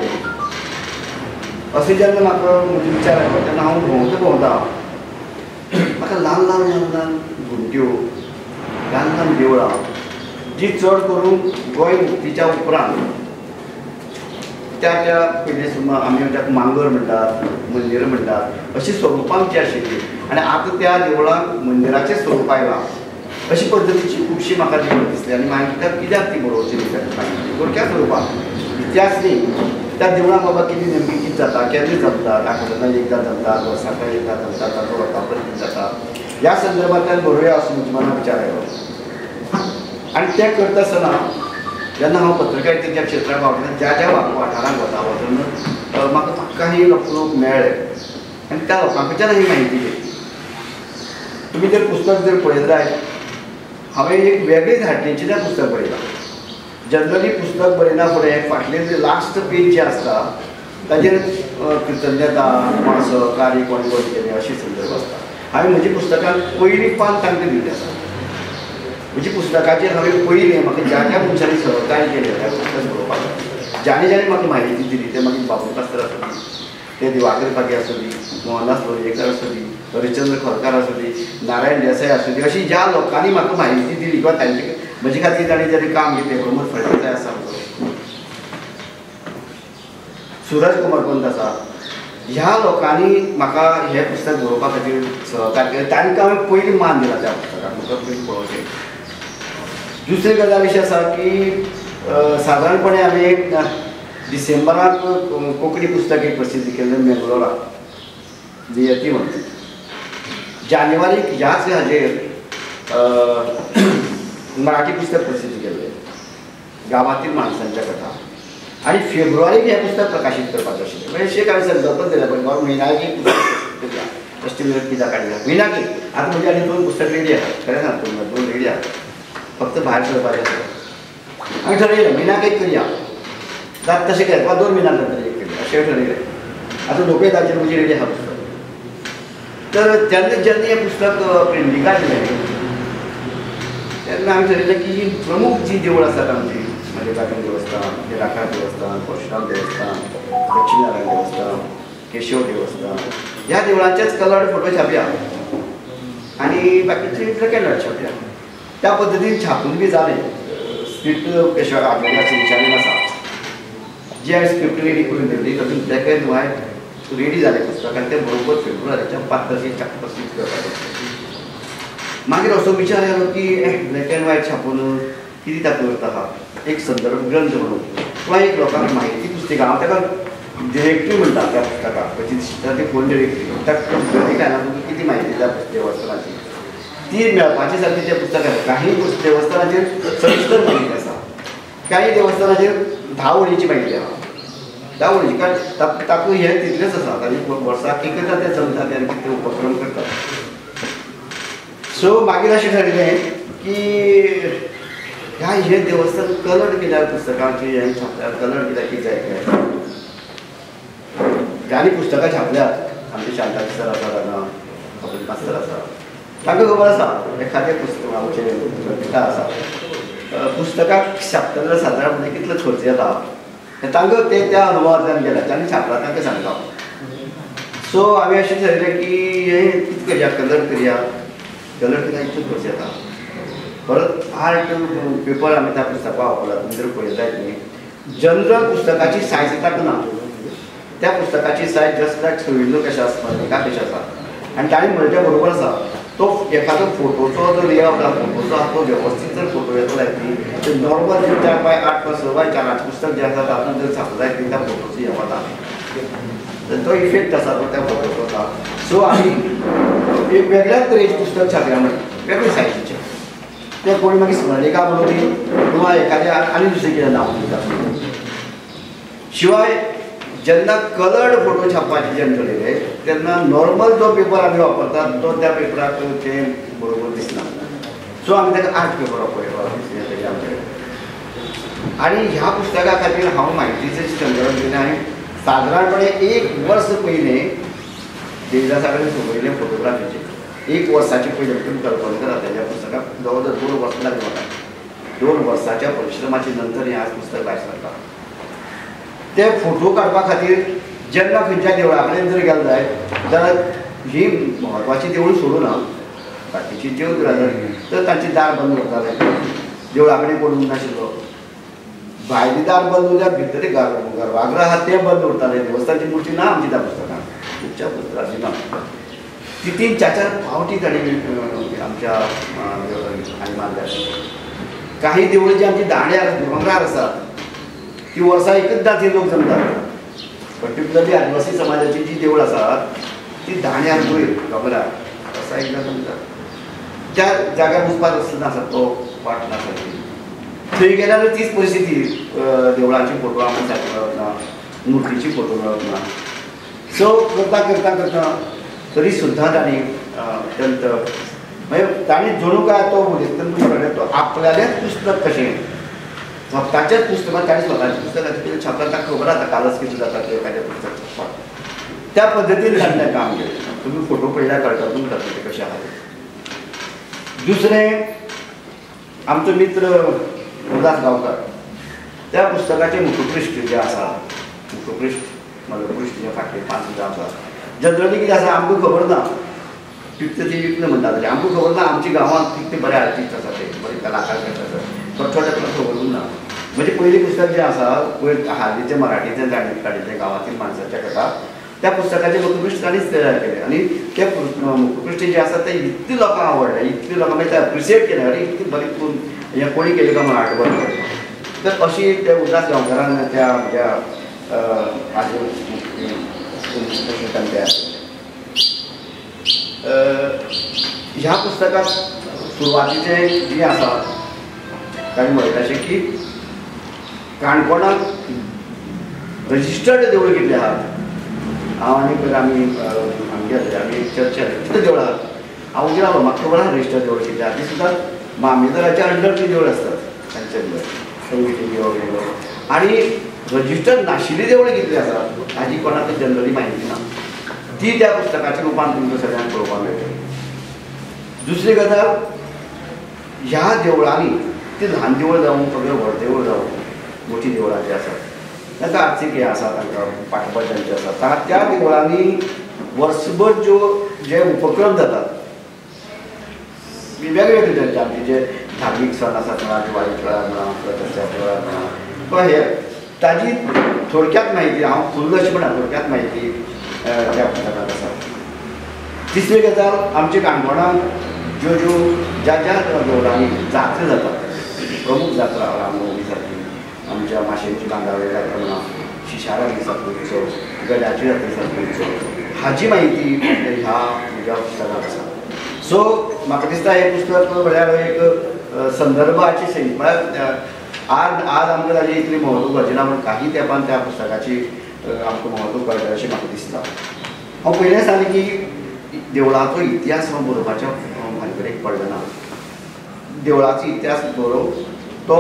अशें जेन्ना म्हाका म्हजे विचार आयलो तेन्ना हांव भोंवता म्हाका ल्हान ल्हान घुमट्यो ल्हान देवळां जी चड करून गोंय मुक्तीच्या उपरांत त्या पयलीं आमी ताका मांगर म्हणटात मंदिर म्हणटात अशी स्वरुपांची आशिल्ली आनी आतां त्या देवळांक मंदिराचें स्वरूप आयलां अशी पद्दतीची खुबशी म्हाका देवळां दिसली आनी मागीर कित्याक ती बरोवची थोडक्या स्वरुपाक इतिहास न्ही त्या देवळांक बाबा कितें नेमकी कितें जाता केन्ना जमता आठवड्यांत एकदां जमता वर्साक एकदां जमता ताचो वर्तापर्यंत जाता ह्या संदर्भांतल्यान बरोवया असो म्हज्या मनाक विचार आयलो आनी तें करता आसतना जेन्ना हांव पत्रकारितेच्या क्षेत्रांत वावरता ज्या वाठारांक वता वचून म्हाका काही लोक मेळ्ळे आनी त्या लोकां कडच्यान ही म्हायती घेतली तुमी जर पुस्तक जर पळयलें जायत हांवें एक वेगळीच धाटणेचें तें पुस्तक बरयलां जनरली पुस्तक बरयना फुडें फाटलें जे लास्ट पेज जें आसता ताचेर कृतज्ञता कोण सहकारी कोण केलें अशी संदर्भ आसता हांवें म्हज्या पुस्तकांत पयलीं पान तांकां दिल्लें आसा म्हणजे पुस्तकाचेर हांवें पयलें म्हाका ज्या मनशांनी सहकार्य केलें त्या पुस्तक बरोवपाक ज्याने म्हाका म्हायती दिली ते मागीर बाबू मास्तर आसली ते दिवाकर पागे आसली मोहनदास लोलयेकर आसली हरिचंद्र खरकार आसली नारायण देसाय आसली अशी ज्या लोकांनी म्हाका म्हायती दिली किंवा तांचे म्हजे खातीर ताणें जेन्ना काम केलें प्रमोद फळदेसाय आसा सूरज कुमार पंत आसा ह्या लोकांनी म्हाका हें पुस्तक बरोवपा खातीर सहकार्य केलें तांकां हांवें पयलीं मान दिला त्या पुस्तकाक म्हाका पयलीं पळोवचें दुसरी गजाल अशी आसा की सादारणपणे हांवें एक डिसेंबराक कोंकणी पुस्तक एक प्रसिद्ध केल्लें मेंगलोराक नियती म्हणून जानेवारीक ह्याच हाजेर मराठी पुस्तक प्रसिद्ध केल्लें गांवांतील माणसांच्या कथा आनी फेब्रुवारीक हें पुस्तक प्रकाशीत करपाचें आशिल्लें म्हणजे अशें हांवें संकल्पना दिल्या पण बाबा मिनाकी पुस्तक अश्टें कित्याक काडल्या मिनाकी आतां म्हजी आनी 2 पुस्तक रेडी आसात खरें सांगता 2 रेडी आसात फक्त भायर सरपाचें आसा आमी ठरयलें मिनाक एक करया जाता तशें केलें वा 2 मिनाक एक करया अशें ठरयलें आतां दोगूय ताचेर म्हजी रेडी आसा पुस्तक तर जेन्ना हें पुस्तक प्रिंटिंगाक दिलें तेन्ना हांवें ठरयलें की प्रमुख जी देवळां आसात आमची मल्लिकार्जून देवस्थान निराकार देवस्थान परशुराम देवस्थान लक्ष्मीनारायण देवस्थान केशव देवस्थान ह्या देवळांचेच कलर्ड फोटो छापया आनी बाकीचे ब्लॅक एंड व्हायट छापया त्या पद्दतीन छापून बी जालें स्क्रिप्ट पेशवा आगोगाची विचारीन आसा जी हांवें स्क्रिप्ट रेडी करून दिल्ली तातूंत ब्लॅक एंड व्हायट रेडी जालें पुस्तक आनी तें बरोबर फेब्रुवारीच्या 5 तारखेक प्रसिद्ध करपाचें मागीर असो विचार आयलो की ब्लॅक एंड व्हायट छापून कितें तातूंत अर्थ आहा एक संदर्भ ग्रंथ म्हणून किंवा एक लोकांक म्हायती पुस्तक हांव ताका डिरेक्टरी म्हणटा त्या पुस्तकाक कशी दिसता ती फोन डिरेक्टरी ताका कितें म्हायती त्या देवस्थानाची ती मेळपाची सारकी त्या पुस्तकांत काही देवस्थानाचेर सविस्तर म्हायती आसा काही देवस्थानाचेर 10 वळींची म्हायती आहा 10 वळींची कारण ताका हें तितलेंच आसा ताणी वर्साक एकदा तें चलता तेन्ना कितें उपक्रम करता सो मागीर अशें ठरयलें की हें देवस्थान कलर्ड केल्यार पुस्तकांची हें छापल्यार कलर्ड केल्यार कितें जाय काय ज्यांनी पुस्तकां छापल्यात आमचे शांताजी सर आसा हांगा कपिल मास्तर आसा तांकां खबर आसा एखादें पुस्तक आमचें पिता आसा पुस्तकाक छापतना सादारणपणे कितलो खर्च येता तांकां ते त्या अनुभवांतल्यान गेल्या तांणी छापला तांकां सांगता. सो आमी अशें ठरयलें की हे कितें करया, कलर करया इतून करचें येता. परत आर्ट पेपर आमी त्या पुस्तकाक वापरला. तुमी जर पळयताय न्ही जनरल पुस्तकाची सायज ताका ना. त्या पुस्तकाची सायज जस्ट लायक सोयिल्लो कशें आसा, स्मरणिका कशें आसा. आनी ताणें म्हणलें तें बरोबर आसा. तो एखादो फोटोचो जो लेआउट आसा, फोटोचो आसा तो वेवस्थीत जर फोटो येतो जायत न्ही तर नॉर्मल 4x8 वा 6x4 पुस्तक जें आसा तातूंत जर छापलं जायत न्ही त्या फोटोचो हे वता. तर तो इफेक्ट आसा तो त्या फोटोचो वता. सो आमी एक वेगळ्याच तरेचें पुस्तक छापया म्हणलें, वेगळे सायजीचें. ते कोणी मागीर स्मरणिका बरोवली किंवा एखाद्या आनी दुसरें कितें नांव दिता. शिवाय जेन्ना कलर्ड फोटो छापपाचें जेन्ना ठरयलें तेन्ना नॉर्मल जो पेपर आमी वापरतात तो त्या पेपराक तें बरोबर दिसना. सो आमी ताका आर्ट पेपर वापरलो. आनी ह्या पुस्तका खातीर हांव म्हायतीचें संकलन केलें आनी सादारणपणे 1 वर्स पयलें देविदासाकडे सोपयलें फोटोग्राफीचें. 1 वर्साचे पयलें तुमी कल्पना करात तेज्या पुस्तकाक जवळ जवळ 2 वर्सां लागलीं म्हाका. 2 वर्साच्या परिश्रमाचे नंतर हें आज पुस्तक भायर सरता. ते फोटो काडपा खातीर जेन्ना खंयच्या देवळा कडेन जर गेलो जायत जाल्यार ही म्हत्वाची देवूळ सोडून बाकीची देव जाली तर तांची दार बंद उरताले. देवळा कडेन कोण नाशिल्लो. भायली दार बंद उरल्यार भितर गर्भगृह आहा तें बंद उरतालें. देवस्थानची मुर्ती ना आमची त्या पुस्तकान, तुमच्या पुस्तकाची ना. ती 3-4 फावटी ताणें आमच्या हांणी मारल्या. काही देवळां जी आमची दांड्यार दोंगरार आसात ती वर्सा एकचदा ते लोक जमतात. पर्टिक्युलरली आदिवासी समाजाची जी देवळां आसात ती दांड्यार वयर दोंगरार वर्सा एकदा जमतात. त्या जाग्यार वचपाक रस्तो नासा, तो वाट नासा. थंय गेल्यार तीच परिस्थिती. देवळांची फोटो आमकां सारकी मेळप ना, मुर्तीची फोटो मेळप ना. सो करता तरी सुद्दां तांणी अत्यंत म्हणजे तांणी जणू काय तो तो आपल्यालेच पुस्तक कशें स्वताचेच पुस्तकां ताणें स्वताच्या पुस्तकाचें कितें छापता ताका खबर आसा कालच कितें जाता तें एखादें पुस्तक छापपाक. त्या पद्दतीन ताणें काम केलें. तुमी फोटो पळयल्यार कळटा तुमकां ते कशें आहा. दुसरें आमचो मित्र उल्हास गांवकार त्या पुस्तकाचें मुखपृश्ठ जें आसा, मुखपृश्ठ मलपृश्ठ जें फाटलें 5 सुद्दां आसा. जनरली कितें आसा आमकां खबर ना. विकतें ती विकलें म्हणटा तशें आमकां खबर ना आमच्या गांवांत कितले बरे आर्टिस्ट आसा ते, बरे कलाकार आसा. छोट्या खबरूच ना. म्हणजे पयलीं पुस्तक जें आसा पयर हालींचें मराठीचें काडिल्लें गांवांतल्या माणसाच्या कथा त्या मुखपृश्ठ ताणींच तयार केलें. आनी तें मुखपृश्ठ जें आसा तें इतलें लोकांक आवडलें, इतलें लोकांक मागीर तें एप्रिशिएट केलें. अरे इतलें बरें करून हें कोणी केलें काय म्हणून आर्टवर्क. तर अशी त्या उल्हास गांवकारान त्या म्हज्या ह्या पुस्तकाक सुरवातीचें जें आसा ताणें म्हणटा अशें की काणकोणाक रजिस्टर्ड देवूळ कितले आहात. हांव आनी आमी आमी चर्चा कितले देवळ आहात. हांव गेलो म्हाका खबर आहा रजिस्टर्ड देवळ कितले आहा. ती सुद्दां मामेदराच्या अंडर ती देवळ आसतात तांचे अंडर संगीत वेगळो. आनी रजिस्टर्ड नाशिल्ली देवळां कितली आसात हाजी कोणाक जनरली म्हायती ना. ती त्या पुस्तकाच्या रुपान तुमकां सगळ्यांक पळोवपाक मेळटली. दुसरी गजाल ह्या देवळांनी ती ल्हान देवळ जावं सगळें व्हड देवळ जावं मोठी देवळां जीं आसात तांकां आर्थिक हें आसा, तांकां पाठोवपाक जांचें आसा त्या देवळांनी वर्सभर जे उपक्रम जातात वेगवेगळे तरेचे आमचे जे धार्मीक सण आसात म्हणा, दिवाळी थळार म्हणा, प्रदर्शना थळार म्हणा किंवा हे ताजी थोडक्यात म्हायती हांव फुल्ल अशें म्हणा थोडक्यात म्हायती त्या पुस्तकांत आसा. तिसरी गजाल आमचे काणकोणांत ज्या देवळांनी जात्रा जातात प्रमुख जात्रा रामनवमी सारकी आमच्या माशेंची बांदावळे जात्रा म्हणा, शिशाराणी सारको उत्सव, गड्याची जात्रे सारको उत्सव हाची म्हायती ह्या म्हज्या पुस्तकांत आसा. सो म्हाका दिसता हें पुस्तक म्हळ्यार एक संदर्भाची सही म्हळ्यार आज आमकां ताजी इतली म्हत्व कळचेना पूण काही तेंपान त्या पुस्तकाची आमकां म्हत्व कळटा अशें म्हाका दिसता. हांव पयलें सांगलें की देवळाचो इतिहास बरोवपाच्या भानगडीक पडलो ना. देवळाचो इतिहास बरोवप तो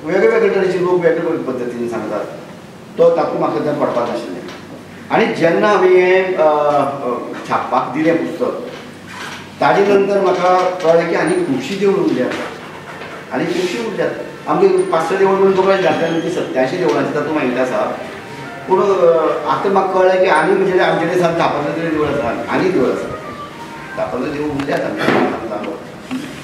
वेगवेगळे तरेचे लोक वेगवेगळे पद्दतीन सांगतात तो तातूंत म्हाका तें पडपाक नाशिल्लें. आनी जेन्ना हांवें हें छापपाक दिलें पुस्तक ताजे नंतर म्हाका कळ्ळें की आनी खुबशीं देवळां उरल्यात आनी खुबशीं उरल्यात. आमगे 5-6 देवळ म्हणून तुका घातल्या ती 87 देवळांची तातूंत माहिती आसा पूण आतां म्हाका कळ्ळें की आनी म्हणजे आमचे दिसान 10-15 देवळ आसा आनी देवळ आसा 10-15 देवळ उरल्यात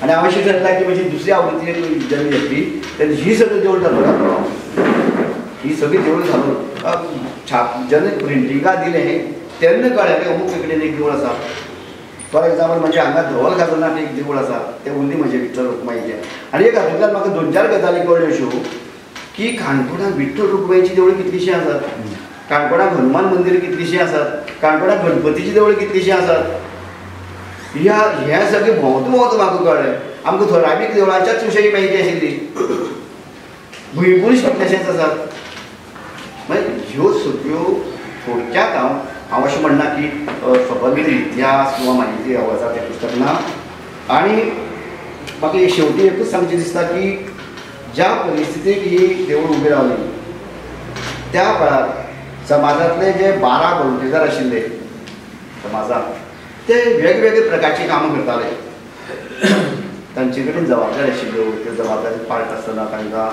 आनी हांव अशें ठरलां की म्हजी दुसरी आवृत्ती जेन्ना येतली तेन्ना ही सगळी देवळ घालून ही सगळी देवळ घालून छाप जेन्ना प्रिंटिंगाक दिलें तेन्ना कळ्ळें की अमूक कडेन एक देवळ आसा फॉर एग्जाम्पल म्हणजे हांगा धवल घालनाक एक देवूळ आसा तें उरली म्हणजे विठ्ठल रुक्माईचें आनी एक हातूंतल्यान म्हाका 2-4 गजाली कळ्ळ्यो अश्यो की काणकोणांत विठ्ठल रुक्माईची देवळां कितलीशीं आसात काणकोणांत हनुमान मंदिर कितलीशीं आसात काणकोणांत गणपतीची देवळां कितलीशीं आसात ह्या सगळें भोंवता म्हाका कळ्ळें आमकां थोरावीक देवळांच्याच विशयी म्हायती आशिल्ली भुंयपुरूश कितलेशेच आसात म्हणजे ह्यो सगळ्यो थोडक्यात हांव अशें म्हणना की सबंद इतिहास किंवा माहिती आसा तें पुस्तक ना आनी म्हाका शेवटी एकूच सांगचें दिसता की ज्या परिस्थितीक ही देवूळ उबी रावली त्या काळार समाजांतले जे 12 वॉलंटियर आशिल्ले समाजांत ते वेगवेगळे प्रकारची कामां करताले तांचे कडेन जबाबदारी आशिल्ल्यो त्यो जबाबदारी पाळट आसतना तांकां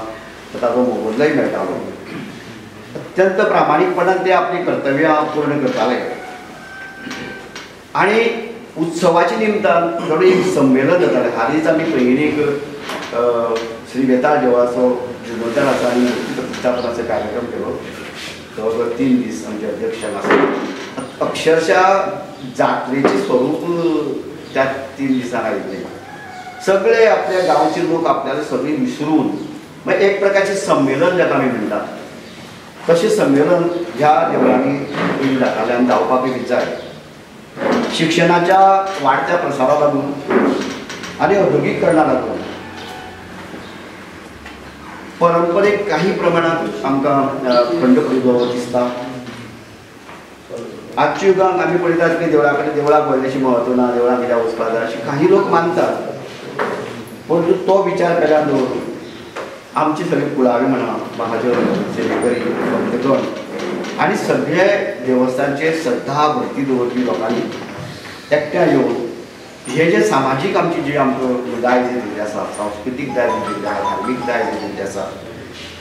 ताजो मोबदलोय मेळटालो अत्यंत प्रामाणीकपणान ते आपली कर्तव्यां पूर्ण करताले आनी उत्सवाच्या निमतान थोडें एक संमेलन जातालें हालींच आमी पैंगीणीक श्री बेताळ देवळाचो जिर्णोद्धार आसा आनी प्रतिश्ठापनाचो कार्यक्रम केलो जवळ 3 दीस आमच्या अध्यक्षान आसा अक्षरशः जात्रेचें स्वरूप त्या 3 दिसांक आयिल्लें सगळे आपल्या गांवचे लोक आपल्याला सगळीं विसरून म्हणजे एक प्रकारचें संमेलन जाका आमी म्हणटात तशें संमेलन ह्या देवळांनी पयलीं जातालें आनी जावपाकूय बी जाय शिक्षणाच्या वाडत्या प्रसारा लागून आनी औद्योगिकरणा लागून परंपरेक काही प्रमाणात आमकां खंड पडिल्लो दिसता आजच्या युगांत आमी पळयतात की देवळा कडेन देवळाक व्हडलेशें म्हत्व ना देवळाक कित्याक वचपाक जाय अशें काही लोक मानतात पूण तो विचार केल्यार दवरून आमचे सगळे कुळावी म्हणा महाजन सेवेकरी भक्तगण आनी सगळे देवस्थानचे श्रद्धा भक्ती दवरपी लोकांनी एकठांय येवन हे जे सामाजीक आमची जी आमकां दायज दिल्ली आसा सांस्कृतीक दायज दिल्ली आसा धार्मीक दायज दिल्ली आसा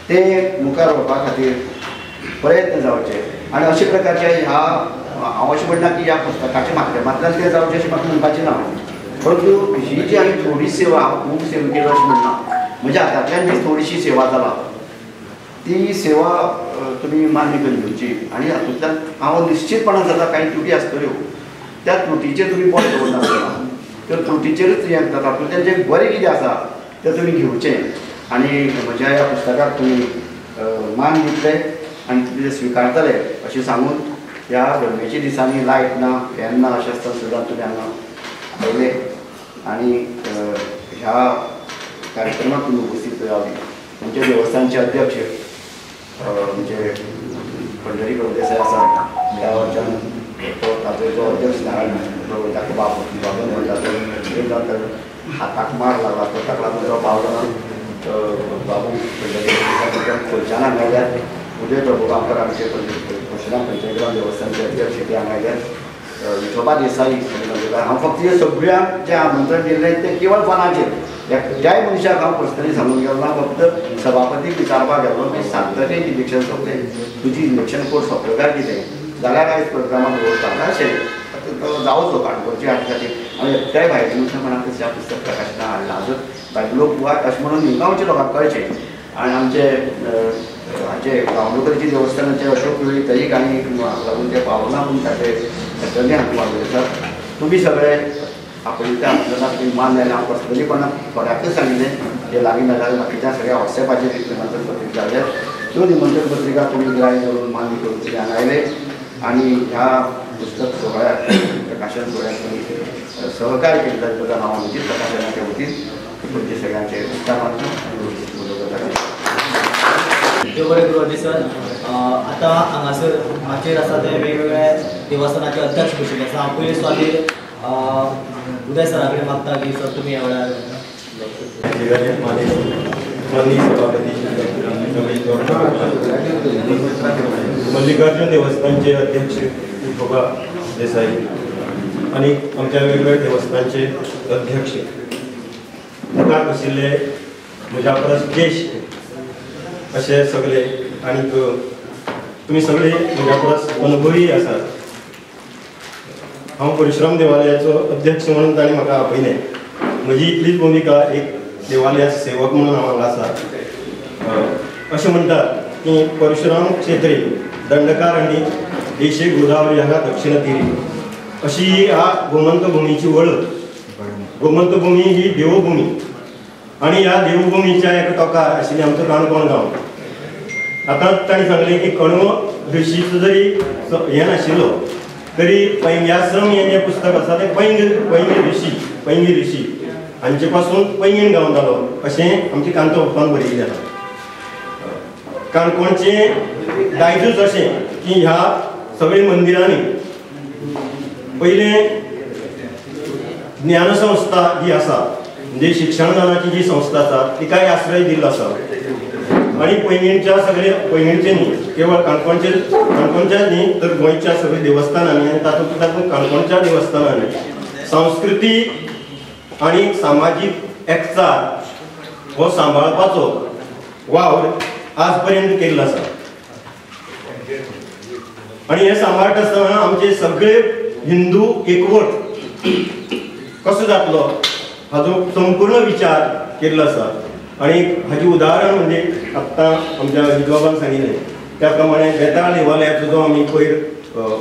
ते मुखार व्हरपा खातीर प्रयत्न जावचे आनी अशे प्रकारचे ह्या हांव अशें म्हणना की ह्या पुस्तकाच्या माध्यमांतल्यान ते जावचे अशें म्हाका म्हणपाचें ना परंतु ही जी हांवें थोडी सेवा खूब सेवा केली अशें म्हणना म्हज्या हातांतल्यान जी थोडीशी सेवा जाला ती सेवा तुमी मान्य करून घेवची आनी हातूंतल्यान हांव निश्चितपणान जाता कांय त्रुटी आसतल्यो त्या त्रुटीचेर तुमी बोट दवरनासतना त्या त्रुटीचेरूच हें जाता तातूंतल्यान जें बरें कितें आसा तें तुमी घेवचें आनी म्हज्या ह्या पुस्तकाक तुमी मान दितले आनी तुमी तें स्विकारतले अशें सांगून ह्या गरमेच्या दिसांनी लायट ना फॅन ना अशें आसतना सुद्दां तुमी हांगा आयले आनी ह्या कार्यक्रमाक तुमी उपस्थित रावले तुमचे देवस्थानचे अध्यक्ष म्हणजे पंढरी प्रभुदेसाय आसा त्या वरच्यान ताचो जो अध्यक्ष नारायण ताका बाबन म्हणटा तो हाताक मार लागला तो ताका लागून तो पावलो ना बाबू पंढरी खंयच्यान हांगा आयल्यार उदय प्रभू गांवकर आमचे परशुराम पंचग्राम देवस्थानचे अध्यक्ष ते हांगा आयल्यार विठोबा देसाई हांव फक्त हे सगळ्यांक जें आमंत्रण दिल्लें तें केवळ फनाचेर एकट्याय मनशाक हांव पर्सनली सांगून गेलो ना फक्त सभापतीक विचारपाक गेलो की सांगतलें इलेक्शन सोंपलें तुजी इलेक्शन कोड सोंपलो काय कितें जाल्यार आयज प्रोग्रामाक दवरता अशें तो जावचो काणकोणच्या हाजे खातीर हांवें एकट्याय भायल्या मनशाक त्या पुस्तक प्रकाशनाक हाडला आजून भायले लोक गोवा अशें म्हणून गांवच्या लोकांक कळचें आनी आमचे हाचे गांवडोंगरीचे देवस्थानाचे अशोक वेळी तरी कांय लागून ते पावना पूण ताचे सगळ्यांनी हातूंत वावरले आसात तुमी सगळे आपल्या आपल्याला मान द्यायला हांव पर्सनलीपणान थोड्याकच सांगिल्लें जे लागीं जाल्यार बाकीच्या सगळ्या वॉट्सॅपाचेर निमंत्रण पत्रिका जाल्यार त्यो निमंत्रण पत्रिका तुमी गिराय करून मान करून तुमी हांगा आयले आनी ह्या पुस्तक सोहळ्याक प्रकाशन सोहळ्याक तुमी सहकार्य केलें ताचे बद्दल हांव म्हजी प्रकाशनाच्या वतीन तुमचे सगळ्यांचे उपकार मानता देव बरें करूं दिसर आतां हांगासर माचयेर आसा ते वेगवेगळ्या देवस्थानाचे अध्यक्ष बशिल्ले आसा हांव पयलीं सुवातेर उदय सरा कडेन मागता की सर तुमी ह्या वेळार मल्लिकार्जुन देवस्थानचे अध्यक्ष विठोबा देसाई आणि आमच्या वेगवेगळ्या देवस्थानचे अध्यक्ष मुखार बशिल्ले म्हज्या परस ज्येश्ठ अशे सगळे आनीक तुमी सगळे म्हज्या परस अनुभवी आसात. हांव परशुराम देवालयाचो अध्यक्ष म्हणून ताणें म्हाका आपयलें. म्हजी इतलीच भुमिका एक देवालया सेवक म्हणून हांव हांगा आसा. अशें म्हणटात की परशुराम क्षेत्री दंडकार आनी देशे गोदावरी हांगा दक्षिण तीरी अशी ह्या गोमंत भुमीची वळख. गोमंत भूमी ही देवभूमी आणि ह्या देवभूमीच्या एका टोकार आशिल्लें आमचो काणकोण गांव. आतां ताणें सांगलें की कण्व ऋषीचो जरी हें नाशिल्लो तरी पैंग्याश्रम हें जें पुस्तक आसा तें पैंगी ऋषी हांचे पासून पैंगीण गांव जालो अशें आमची कांतो ओप्पान बरयिल्लें आसा. काणकोणचें दायजूच अशें की ह्या सगळ्या मंदिरांनी पयलें ज्ञानसंस्था जी आसा म्हणजे शिक्षणदानाची जी संस्था आसा तिकाय आश्रय दिल्लो आसा. आनी पैंगीणच्या सगळे पैंगीणचे न्ही केवळ काणकोणच्याच न्ही तर गोंयच्या सगळ्या देवस्थानांनी आनी तातूंत काणकोणच्या देवस्थानांनी संस्कृती आनी सामाजीक एकचार हो सांबाळपाचो वावर आज पर्यंत केल्लो आसा. आनी हे सांबाळटा आसतना आमचे सगळे हिंदू एकवट कसो जातलो हाजो संपूर्ण विचार केल्लो आसा. आनी हाजी उदाहरण म्हणजे आत्तां आमच्या विद्वाबान सांगिल्लें त्या प्रमाणे बेताळ देवालयाचो जो आमी पयर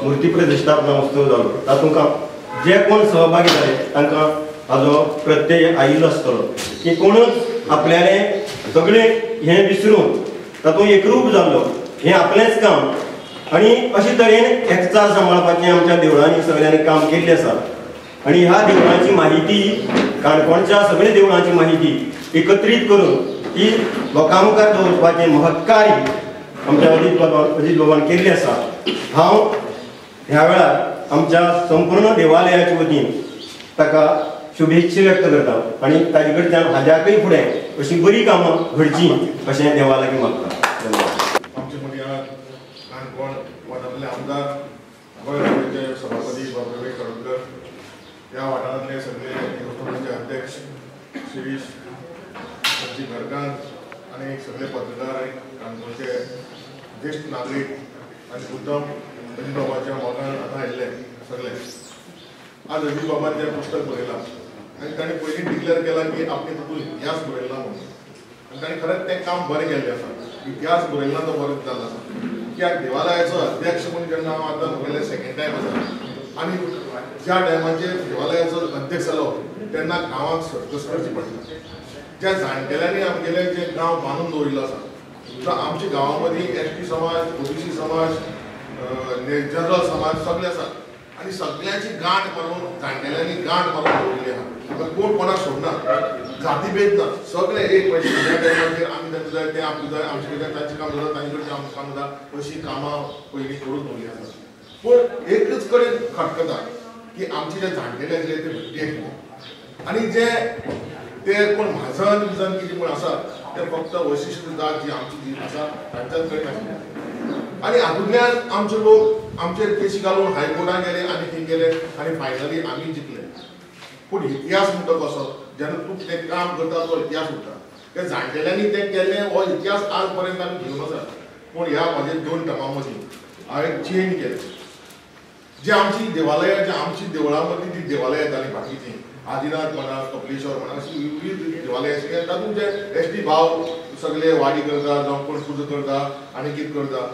मुर्ती प्रतिश्ठापना उत्सव जालो तातूंत जे कोण सहभागी जाले तांकां हाजो प्रत्यय आयिल्लो आसतलो की कोणूच आपल्याले सगळें हें विसरून तातूंत एकरूप जाल्लो हें आपलेंच काम. आनी अशे तरेन एकचार सांबाळपाचें आमच्या देवळांनी सगळ्यांनी काम केल्लें आसा. आनी ह्या देवळांची माहिती काणकोणच्या सगळ्या देवळांची माहिती एकत्रीत करून ती लोकां मुखार दवरपाचें महत्कारी आमच्या अजीत बाबान केल्लें आसा. हांव ह्या वेळार आमच्या संपूर्ण देवालयाच्या वतीन ताका शुभेच्छा व्यक्त करता आनी ताजे कडच्यान हाज्याकय फुडें अशी बरी कामां घडची अशें देवा लागीं मागता. आमचे मदीं आज काणकोण वाठारांतले आमदार गोंय सभापती बाबुराव कडकर, ह्या वाठारांतले सगळे देवस्थानाचे अध्यक्ष शिरीश संजीव घरकार आनी सगळे पत्रकार आनी काणकोणचे ज्येष्ठ नागरीक आनी उत्तम अजीत बाबाच्या मोगान आतां आयिल्ले सगळे. आज अजीत बाबान जें पुस्तक बरयलां आनी ताणें पयलीं डिक्लेअर केला की आपणे तातूंत इतिहास बरयला म्हणून. आनी ताणें खरेंच तें काम बरें केल्लें आसा. इतिहास बरयला तो बरोच जाल्लो आसा. कित्याक देवालयाचो अध्यक्ष म्हणून जेन्ना हांव आतां म्हगेलें सेकंड टायम आसा आनी ज्या टायमाचेर देवालयाचो अध्यक्ष जालो तेन्ना गांवांक सर्कस करची पडटा. ज्या जाणटेल्यांनी आमगेले जे गांव बांदून दवरिल्लो आसा तो आमच्या गांवा मदीं एसटी समाज, ओबीसी समाज, जनरल समाज सगळे आसात. आनी सगळ्यांची गांठ मारून जाणटेल्यांनी गांठ मारून दवरिल्ली आहा. कोण कोणाक सोडना, जातीभेद ना, सगळे एक भशेन. ज्या टायमाचेर आमी तांकां जाय तें आमकां जाय, आमचे कडच्यान तांचें काम जाता, तांचे कडच्यान आमचें काम जाता अशीं कामां पयलीं करून दवरलीं आसात. पूण एकच कडेन खटकता की आमचे जे जाणटेले आसले ते भुरगे आनी जे ते कोण म्हाजन बिजन कितें म्हूण आसात ते फक्त वैशिश्ट जात जी आमची जी आसा तांच्याच कडेन आशिल्ले. आनी हातूंतल्यान आमचे लोक आमचे केसी घालून हायकोर्टान गेले आनी थंय गेले आनी फायनली आमी जिखले. पूण इतिहास म्हणटा कसो जेन्ना तूं कितें काम करता तो इतिहास उरता. त्या जाणटेल्यांनी तें केल्लें हो इतिहास आज पर्यंत आमी घेवन आसात. पूण ह्या म्हाज्या 2 टर्मां मदीं हांवें चेंज केलें. जी आमची देवालयां, जी आमची देवळां मदली जी देवालयां येतालीं बाकीचीं आदिनाथ म्हणा, कपलेश्वर म्हणा, अशी विविध देवालयां आशिल्लीं. तातूंत जे एसटी भाव सगळे वाडी करता जावं कोण पुजा करता आनी कितें करता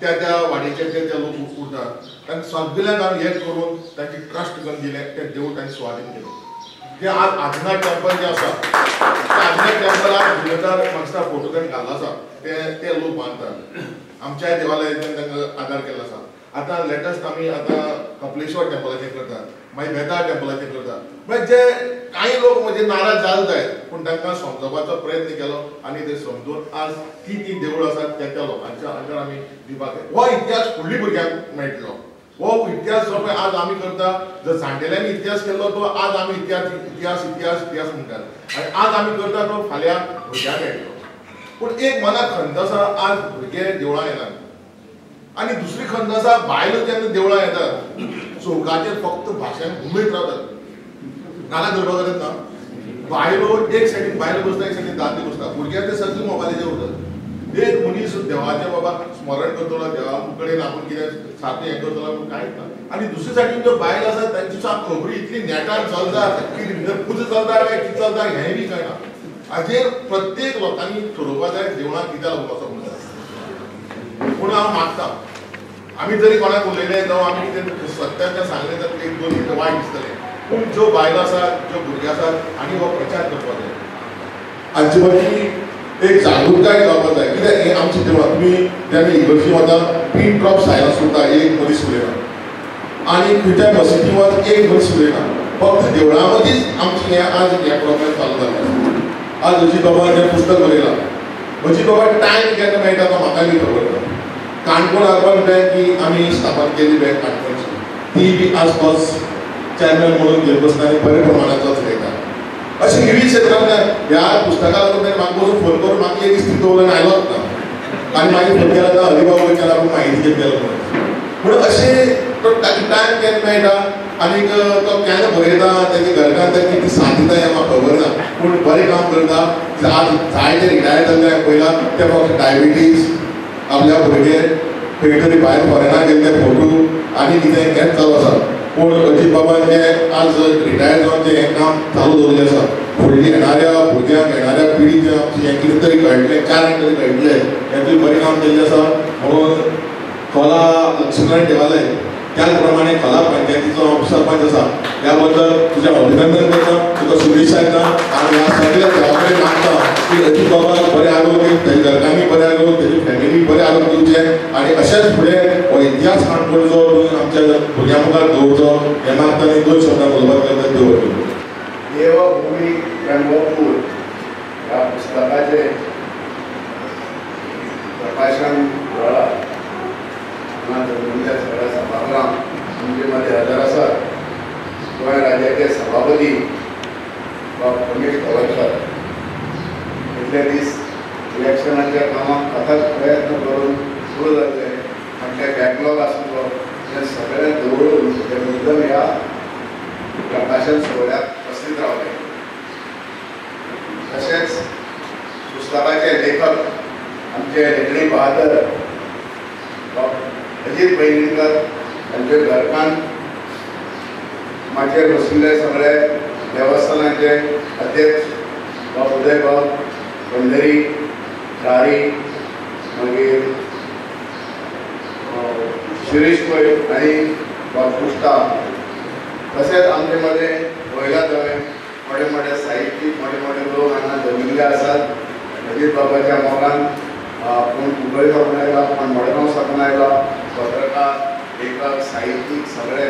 त्या वाडीचे ते लोक उरतात. तांकां सगळ्यांक हांवें हें करून तांची ट्रस्ट करून दिलें. तें देवूळ तांणी स्वाधीन केलें. जे आज आदिनाथ टेंपल जें आसा त्या आदिनाथ टेंपलाक 2000 फोटो तांणी घाल्लो आसा ते लोक बांदतात. आमच्या देवालयाच्यान तांकां आदार केल्लो आसा. आतां लेटस्ट आमी आतां कपलेश्वर टेंपलाचें करतात, मागीर बेताळ टेंपलाचें करतात. मागीर जे कांय लोक म्हणजे नाराज जाले जाय पूण तांकां समजोवपाचो प्रयत्न केलो आनी ते समजून आज ती देवूळ आसात त्या लोकांच्या अंडर आमी दिवपाक. हो इतिहास फुडल्या भुरग्यांक मेळटलो. हो इतिहास जो पळय आज आमी करता, जर जाणटेल्यांनी इतिहास केल्लो तो आज आमी इतिहास म्हणटात आनी आज आमी करता तो फाल्यां भुरग्यांक मेळटलो. पूण एक मनाक खंत आसा, आज भुरगे देवळां येनात आनी दुसरी खंत आसा बायलो जेन्ना देवळां येतात चौकाचेर फक्त भाशण घुमयत रावतात. नाका धरपाक जाता ना बायलो एक सायडीन बायलो बसता एक सायडीन दादले बसता भुरग्यां ते सगळे मोबायलाचेर उरतात एक मनीस देवाचे बाबा स्मरण करतलो देवा कडेन आपण कितें सारकें हें करतलो कांयच ना आनी दुसरे सायडीन ज्यो बायल आसा तांची खबरी इतली नेटार चलता की पुजा चलता काय कितें चलता हेंय बी कळना हाजेर प्रत्येक लोकांनी ठरोवपाक जाय जेवणाक कित्याक लागून वचप म्हणटा पूण हांव मागता आमी जरी कोणाक उलयलें जावं आमी कितें सत्याचें सांगलें जाल्यार एक दोन मिनटां वायट दिसतलें पूण ज्यो बायलो आसात ज्यो भुरगे आसात आनी हो प्रचार करपाक जाय हाचे फाटी एक जागृताय जावपाक जाय कित्याक हें आमचें देवळां तुमी जेन्ना इगर्जी वता पिन ड्रॉप सायलन्स उरता एक मनीस उलयना आनी खंयच्या मशिदी वच एक मनीस उलयना फक्त देवळां मदींच आमचें हें आज हें प्रोग्राम चालू जाल्लें आज अजीत बाबा जें पुस्तक बरयलां अजीत बाबा टायम केन्ना मेळटा तो म्हाका बी खबर ना काणकोण अर्बन बँक ही आमी स्थापन केल्ली बँक काणकोणची ती बी आज फर्स्ट चॅरमॅन म्हणून घेवन बसता आनी बरे प्रमाणाचो चलयता अशें विविध क्षेत्रांतल्यान ह्या पुस्तका लागून ताणें म्हाका वचून फोन करून म्हाका एक दीस दवरून आयलोच ना आनी मागीर फोन केला हरिबाब वयच्यान आपूण म्हायती घेवन गेलो म्हणून पूण अशें तो टायम केन्ना मेळटा आनीक तो केन्ना बरयता तेजे घरकान्न ताका कितें साथ दिता हें म्हाका खबर ना पूण बरें काम करता आज जायते रिटायर जाल्ले हांवें पळयला ते फक्त डायबिटीज आपल्या भुरगे खंय तरी भायर फॉरेनाक गेल्ले फोटो आनी कितें हेंच चालू आसा पूण अजीत बाबान जें आज रिटायर जावन जें हें काम चालू दवरलें आसा फुडली येणाऱ्या भुरग्यांक येणाऱ्या पिढीचें आमचें हें कितें तरी घडलें कारण तरी घडलें हें तुवें बरें काम केल्लें आसा म्हणून खोला लक्ष्मीनारायण देवालय त्याच प्रमाणे खोला पंचायतीचो सरपंच आसा ह्या बद्दल तुजें अभिनंदन करता तुका शुभेच्छा दिता आनी ह्या सगळ्या देवाकडे मागता की अजीत बाबाक बरें आरोग्य तेजे घरकान्नी बरें आरोग्य तेजी फॅमिली बरें आरोग्य दिवचें आनी अशेंच फुडें हो इतिहास काणकोणचो आमच्या भुरग्यां मुखार दवरचो हें मागता आनी दोन शब्दां उलोवपाक लागता दवरतो देवभूमी रणभूपूर ह्या पुस्तकाचें प्रकाशन वेळार सगळ्या सभागृहांक आमचे मध्ये हजर आसात गोंय राज्याचे सभापती रमेश तवडकर इतले दीस इलेक्शनाच्या कामाक अथक प्रयत्न करून सुरू जाल्ले आनी ते बॅकलॉग आशिल्लो ते सगळे दवरून ते मुद्दम ह्या प्रकाशन सोहळ्याक उपस्थित रावले तशेंच पुस्तकाचे लेखक आमचे लेखणी बहादर अजीत पैंगीणकर तांचे घरकान्न माचयेर बशिल्ले सगळे देवस्थानाचे अध्यक्ष उदय पंढरी चारी मागीर शिरीश पै आनी पुष्टा तशेंच आमचे मदें वयला थंय मोठे मोठे साहित्यीक मोठे मोठे लोक हांगा जमिल्ले आसात अजीत बाबाच्या मोगान कोण मुंबई साकून आयला कोण मडगांव साकून आयला पत्रकार लेखक साहित्यीक सगळे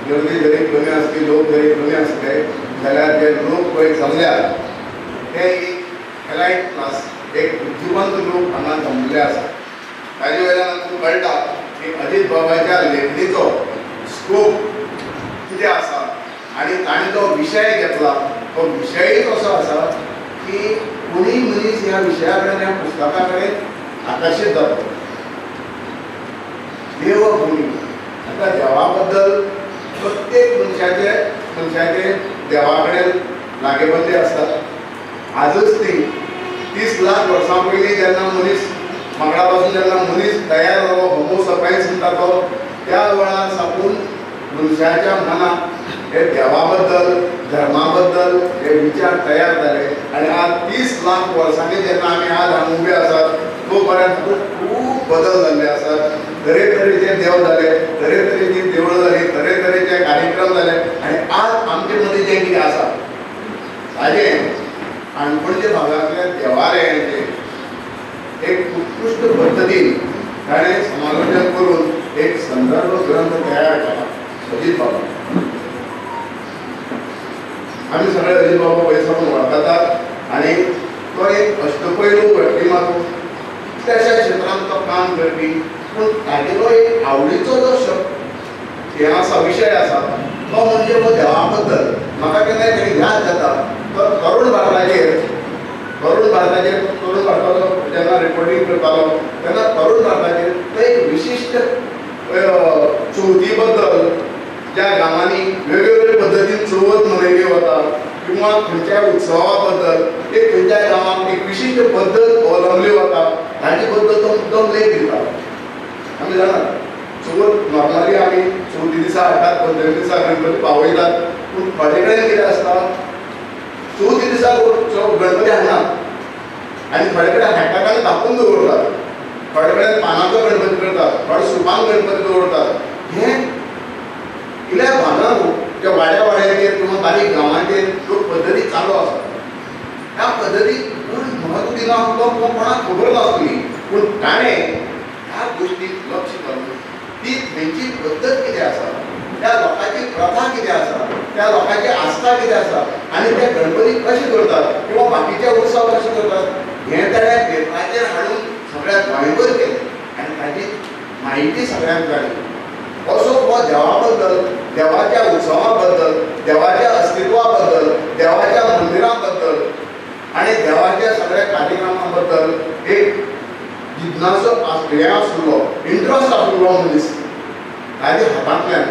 गर्दी जरी कमी आसली लोक जरी कमी असले जाल्यार जे लोक पळय जमल्यात ते एलायट क्लास एक बुद्धिमंत लोक हांगा जमले आसात ताजे वयल्यान आमकां कळटा की अजीत बाबाच्या लेखणीचो स्कोप कितें आसा आनी ताणें जो विशय घेतला तो विशयूच असो आसा की कोणीय मनीस ह्या विशया कडेन ह्या पुस्तका कडेन आकर्शीत जाता देवभूमी आता देवा बद्दल प्रत्येक मनशाचे देवा कडेन लागेबंदी आसतात आजच ती 30 लाख वर्सां पयलीं जेन्ना मनीस मागडा पासून जेन्ना मनीस तयार जालो होमो सपायन्स म्हणटा तो त्या वेळार साकून मनशाच्या मनात हे देवा बद्दल धर्मा बद्दल हे विचार तयार जाले आनी आज 30 लाख वर्सांनी जेन्ना आमी आज हांगा उबे आसात तो पर्यंत खूब बदल जाल्ले आसात तरेतरेचे देव जाले तरेतरेची देवळां जाली तरेतरेचे कार्यक्रम जाले आनी आज आमचे मदीं जें कितें आसा ताजें काणकोणच्या भागांतल्या देवालयांचें एक उत्कृश्ट पद्दतीन ताणें समालोचन करून एक संदर्भ ग्रंथ तयार केला अजीत बाबा आमी सगळे अजीत बाबा पयस साकून वळखतात आनी तो एक अष्टपैलू व्यक्तिमत्व कितल्याशा क्षेत्रांत तो काम करपी पूण तागेलो एक आवडीचो जो हे आसा विशय आसा तो म्हणजे हो देवा बद्दल म्हाका केन्नाय तरी याद जाता तो तरुण भारताचेर जेन्ना रिपोर्टींग करतालो तेन्ना तरुण भारताचेर तो एक विशिश्ट चवथी बद्दल ज्या गांवांनी वेगवेगळ्या पद्दतीन चवथ मनयली वता किंवा खंयच्या उत्सवा बद्दल एक खंयच्या गांवांत एक विशिष्ट पद्दत अवलंबली वता ताचे बद्दल तो मुद्दम लेख दिता आमी जाणात चवथ नॉर्मली आमी चवथी दिसा हाडटात 15 दिसा गणपती पावयतात पूण थोडे कडेन कितें आसता चवथी दिसा गणपती हाडनात आनी थोडे कडेन हाडटात आनी धापून दवरतात थोडे कडेन पानाचो गणपती करतात थोडे सुपान गणपती दवरतात हे इल्या भागांत त्या वाड्या वाड्याचेर किंवा बारीक गांवांचेर ह्यो पद्दती चालू आसा ह्या पद्दतीक कोण म्हत्व दिना आसलो किंवा कोणाक खबर नासली पूण ताणें ह्या गोश्टीक लक्ष घालून ती थंयची पद्दत कितें आसा त्या लोकांची प्रथा कितें आसा त्या लोकांची आस्था कितें आसा आनी ते गणपती कशे करतात किंवा बाकीचे उत्सव कशे करतात हें ताणें पेपराचेर हाडून सगळ्या गोंयभर केलें आनी ताची म्हायती सगळ्यांक जाली असो हो देवा बद्दल देवाच्या उत्सवा बद्दल देवाच्या अस्तित्वा बद्दल देवाच्या मंदिरां बद्दल आनी देवाच्या सगळ्या कार्यक्रमां बद्दल एक जिज्ञासो हें आशिल्लो इंट्रस्ट आशिल्लो मनीस ताच्या हातांतल्यान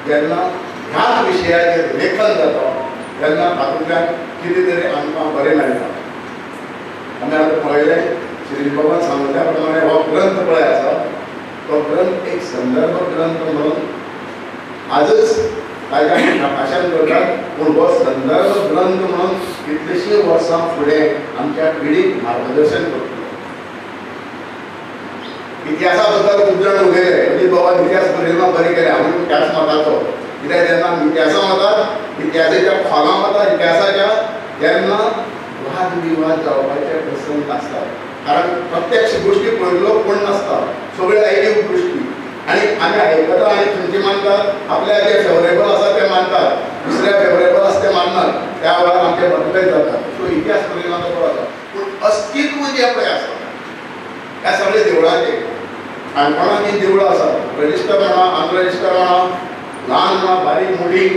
जेन्ना ह्या विशयाचेर लेखन जाता तेन्ना तातूंतल्यान कितें तरी आमकां बरें मेळटा आमी आतां पळयलें श्री बाबान सांगल्या प्रमाणे हो ग्रंथ पळय आसा तो ग्रंथ एक संदर्भ ग्रंथ म्हणून आजच ताच्या प्रकाशन करतात पूण हो संदर्भ ग्रंथ म्हणून कितलीशीं वर्सां फुडें आमच्या पिढीक मार्गदर्शन करतलो इतिहासा बद्दल खूब जाण उलयले म्हणजे बाबा इतिहास बरयतना बरें केलें हांव त्याच मताचो कित्याक जेन्ना इतिहासा वतात इतिहासाच्या खोलां वतात इतिहासाच्या तेन्ना वाद विवाद जावपाचे प्रसंग आसतात कारण प्रत्यक्ष गोष्टी पळयल्लो कोण नासता सगळे आयडियो गोष्टी आनी आमी आयकता आनी खंयचे मानतात आपल्या जे फेवरेबल आसा ते मानतात दुसरे फेवरेबल आसा ते माननात त्या वेळार आमचे मतभेद जातात सो इतिहास बरयतना तो बरो आसा पूण अस्तित्व जे पळय आसा ह्या सगळे देवळांचे काणकोणांत देवळां आसात रजिस्टर म्हणा अनरजिस्टर म्हणा ल्हान म्हणा बारीक मोठी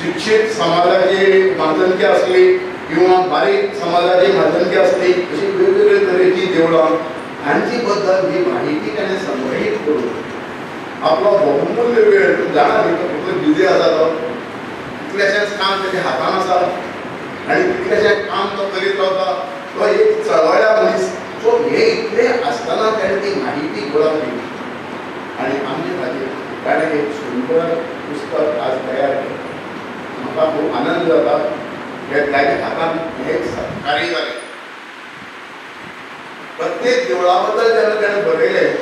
शिक्षीत समाजाची माजंती आसली किंवा बारीक समाजाची माजंती आसली अशी वेगवेगळे तरेची देवळां हांची बद्दल ही माहिती ताणें संग्रहीत करून आपलो बहुमूल्य वेळ जाणा कितलो बिजी आसा तो कितलेशेच काम ताच्या हातान आसा आनी कितलेशें काम तो करीत रावता तो एक चळवळ्या मनीस सो हे इतले आसतना ताणें ती म्हायती गोळा केली आनी आमचे खातीर ताणें एक सुंदर पुस्तक आज तयार केलें म्हाका खूब आनंद जाता की ताच्या हातान हें कार्य जालें प्रत्येक देवळा बद्दल जेन्ना ताणें बरयलें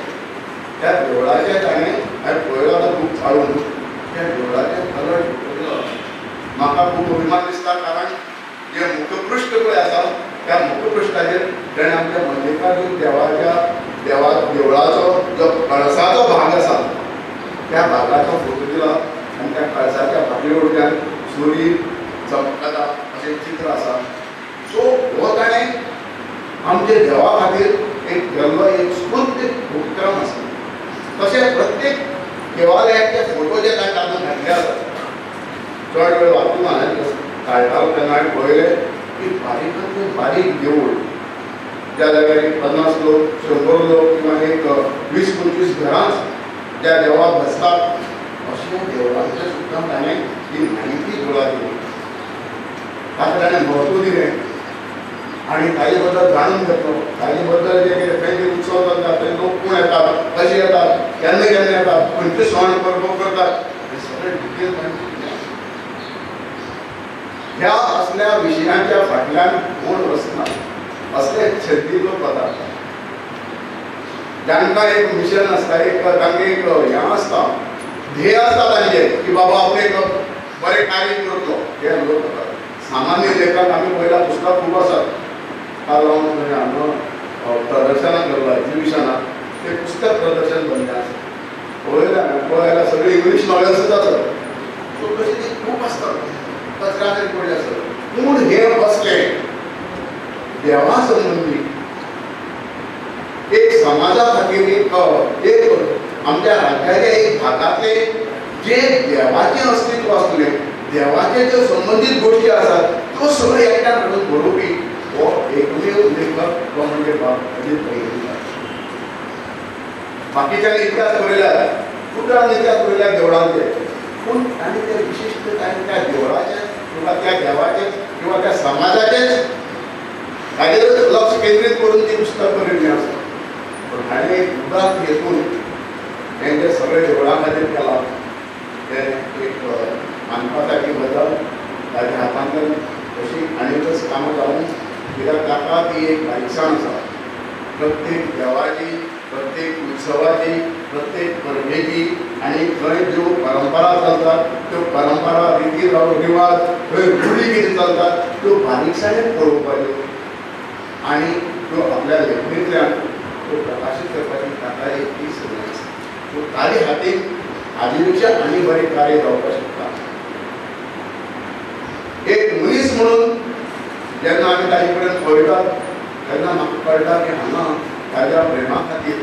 त्या देवळाचे ताणें पळयलो आतां खूब चाळून त्या देवळाचे कलर पळयलो म्हाका खूब अभिमान दिसता कारण जे मुखपृश्ठ पळय आसा त्या मुखपृश्ठाचेर ताणें आमच्या मल्लिकार्जून देवाच्या देवळाचो जो कळसाचो भाग आसा त्या भागाचो फोटो दिला आनी त्या कळसाच्या फाटले वटल्यान सूर्य चमकता अशें चित्र आसा सो हो ताणें आमच्या देवा खातीर एक केल्लो एक स्फूर्त उपक्रम आसा तशें प्रत्येक देवालयाचे फोटो जे ताणें तातूंत घातले आसात चड वेळ वाचून हांवें काडटालो तेन्ना हांवें पळयलें की बारीकांतले बारीक देवूळ ज्या जाग्यार एक 50 लोक 100 लोक किंवा एक 20-25 घरां ज्या देवाक बसतात अशा देवळांचे सुद्दां ताणें ही म्हायती गोळा केली ताका ताणें म्हत्व दिलें आनी ताजे बद्दल जाणून घेतलो ताजे बद्दल जे कितें खंय जे उत्सव जाता थंय लोक कोण येतात कशे येतात केन्ना केन्ना येतात खंयचे सण परबो करतात हे सगळे डिटेल ताणें ह्या असल्या विशयांच्या फाटल्यान कोण वचना असले छेदी लोक वतात जांकां एक मिशन आसता एक तांकां एक हें आसता ध्येय आसता तांचे की बाबा आपले एक बरें कार्य करतलो हे लोक वतात सामान्य लेखक आमी पळयला पुस्तक खूब आसात काल हांवें प्रदर्शनाक गेल्लो एक्झिबिशनाक ते पुस्तक प्रदर्शन बंद आसा पळयल्या सगळी इंग्लीश नॉवेल्सूच आसात सो तशी ती खूब आसतात कचऱ्याचेर पडले आसतात पूण हे बसलें देवा संबंधी एक समाजा खातीर एक आमच्या राज्याच्या एक भागातले जे देवाचें अस्तित्व आसलें देवाचे ज्यो संबंधीत गोश्टी आसात त्यो सगळे एकट्यान हाडून बरोवपी हो एकमेव लेखक तो म्हणजे अजित पैंगीणकर बाकीच्यांनी इतिहास बरयल्यात खूब जाणांनी इतिहास बरयल्यात देवळांचे पूण आणि ते विशिष्ट त्या देवळाचे किंवा त्या देवाचे किंवा त्या समाजाचेच ताजेर लक्ष केंद्रित करून ती पुस्तक बरयल्ली आसा. पण हांवें एक उदास हेतून हें जें सगळें देवळा खातीर केलां तें एक मानपासारकी गजाल ताच्या हातांतल्यान अशी आनीकच कामां जावन कित्याक ताका ती एक बारीकसाण आसा. प्रत्येक देवाची, प्रत्येक उत्सवाची, प्रत्येक परबेची आणि थंय ज्यो परंपरा चलतात त्यो परंपरा, रिती रिवाज, थंय रुढी कितें चलतात त्यो बारीकसाणेन पळोवपाच्यो आणि त्यो आपल्या लेखणींतल्यान त्यो प्रकाशीत करपाची ताका एक ती संद आसा. सो ताजे हातीन हाजे पेक्षा आनी बरें कार्य जावपाक शकता. एक मनीस म्हणून जेन्ना आमी ताजे कडेन पळयतात तेन्ना म्हाका कळटा की हांगा ताज्या प्रेमा खातीर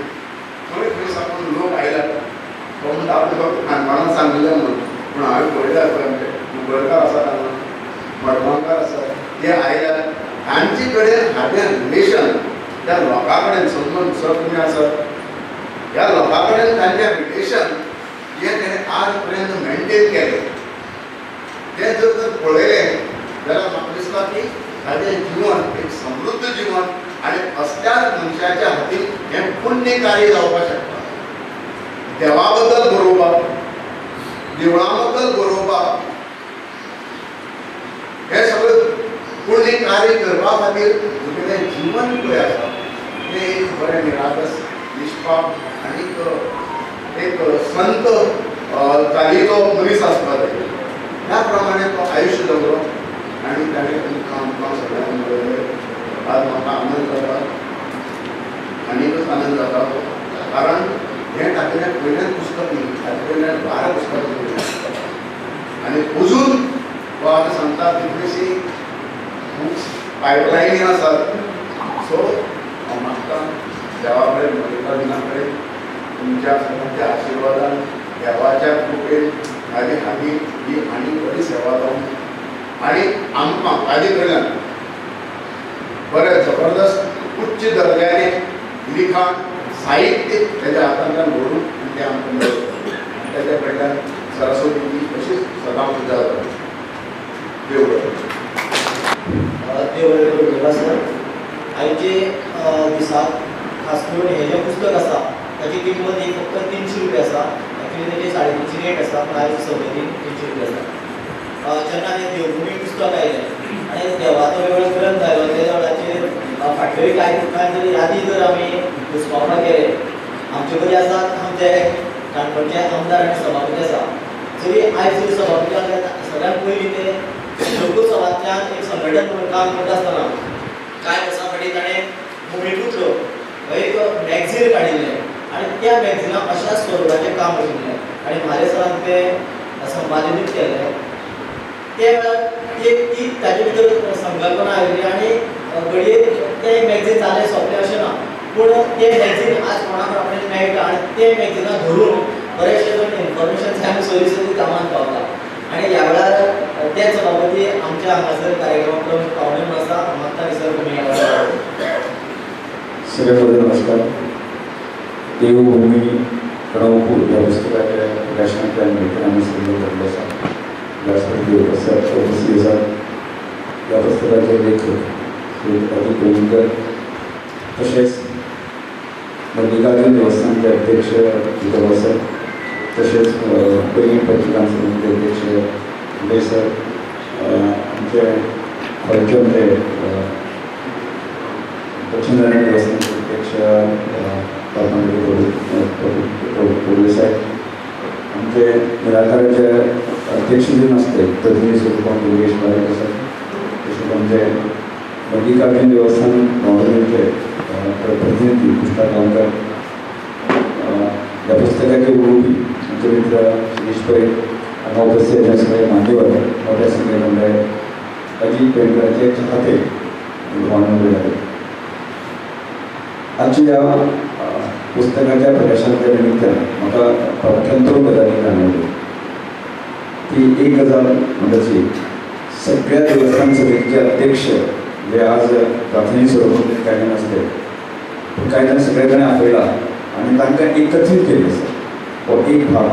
खंय खंय साकून लोक आयल्यात. तो म्हणटा आपणें फक्त खानपानां सांगलें म्हणून, पूण हांवें पळयल्यात पळय आमचे कुंकळकार आसात हांगा, मडगांवकार आसात, ते आयल्यात. तांचे कडेन हाजें रिलेशन त्या लोकां कडेन समजून सर तुमी आसात ह्या लोकां कडेन तांचें रिलेशन जें तेणें आज पर्यंत मेंटेन केलें तें जर पळयलें जाल्यार म्हाका दिसता की ताजें जिवन एक समृद्ध जिवन आणि असल्याच मनशाच्या हातीन हें पुण्य कार्य जावपाक शकता. देवा बद्दल बरोवपाक, देवळां बद्दल बरोवपाक, हें सगळें पुण्य कार्य करपा खातीर तुगेलें जीवन पळय आसा तें एक बरें निरागस, निश्पाप आनीक एक संत चालीचो मनीस आसपा जाय. त्या प्रमाणे तो आयुश्य जगलो आनी ताणें आमकां सगळ्यांक मेळयलें. आज म्हाका आनंद जाता, आनीकच आनंद जाता, कारण हें तागेलें पयलेंच पुस्तक न्ही, ताजे पयल्यान 12 पुस्तकां बरयल्यात आनी अजून तो आतां सांगता कितलीशी बुक्स पायपलायनी आसात. सो हांव मागतां देवा कडेन, मल्लिकार्जुना कडेन तुमच्या सगळ्यांच्या आशिर्वादान, देवाच्या कृपेन ताजे हातीन ही आनी बरी सेवा जावं आनी आमकां ताजे कडल्यान बरें जबरदस्त उच्च दर्जाचें लिखाण, साहित्य ताच्या हातांतल्यान व्हरून तें आमकां मेळटा. ताच्या कडल्यान सरस्वतीची अशीच सदां पुजा जाता. देव बरें. देव बरें सर. आयचे दिसाक खास करून हें जें पुस्तक आसा ताची किंमत एक फक्त 300 रुपया आसा. एक्चुअली ताची 350 रेट आसा, पूण आयज सवलतीन 300 रुपया आसा. जेन्ना हें देवभुमी पुस्तक आयलें आनी देवाचो वेगळो ग्रंथ आयलो, त्या वेळाचेर फाटल्यो कांय जरी यादी जर आमी हुस्कोवपाक गेले, आमचे कडेन आसात आमचे काणकोणचे आमदार आनी सभापती आसा. जरी आयज जर सभापती आसले सगळ्यांत पयलीं ते लोकसभांतल्यान एक संघटन म्हणून काम करता आसतना कांय वर्सां फाटीं ताणें भुमिपुत्र एक मॅगझीन काडिल्लें आनी त्या मॅगझिनाक अशा स्वरुपाचें काम आशिल्लें आनी म्हाले सरान तें संपादनीत केलें. त्या वेळार ती ताजे भितर संकल्पना आयिल्ली आनी घडये तें मॅगझीन जालें सोंपलें अशें ना, पूण तें मॅगझीन आज कोणाक आपल्याक मेळटा आनी तें मॅगझिनाक धरून बरेचशे जण इन्फॉर्मेशन आमी सोयी कामाक पावता. आनी ह्या वेळार ते सभापती आमच्या हांगासर कार्यक्रमांतलो पावणे म्हणून आसा. मागता सर तुमी ह्या वेळार. सगळ्यांना नमस्कार. देवभूमी रणपूर या पुस्तकाच्या प्रकाशनाच्या निमित्तान आमी सगळे भरले आसा. या पुस्तकाचे लेखक श्री अति कोळीकर, तसेच मल्लिकार्जुन देवस्थानचे अध्यक्ष जितेंद्र सर, तसेच पैंगीण पत्रिका समितीचे अध्यक्ष उदय सर, आमचे खळचेंचे दक्षिण नारायण देवस्थानचे अध्यक्ष प्रभू साहेब, आमचे निराकाराचे अध्यक्ष जे नासले तज्ञ स्वरूपान योगेश बारेकर सर, तसेच आमचे मल्लिकार्जुन देवस्थान बांदोलीचे प्रतिनिधी पुस्तक गांवकर, या पुस्तकाचे उलोवपी आमचे मित्र शिरीश पै, हांगा उपस्थित सगळे मान्यवर, मोठ्या संख्येन मंडळी, अजित पेडणकरांचे खाते जाले. आजच्या ह्या पुस्तकाच्या प्रकाशनाच्या निमित्तान म्हाका फाटल्यान 2 गजाली जाणवल्यो. ती एक गजाल म्हणटाची सगळ्या देवस्थान समितीचे अध्यक्ष जे आज प्राथमीक स्वरूपात कांय जाण आसले, पूण कांय जाण सगळे कडेन आपयला आनी तांकां एकत्रीत केले आसा हो एक भाग.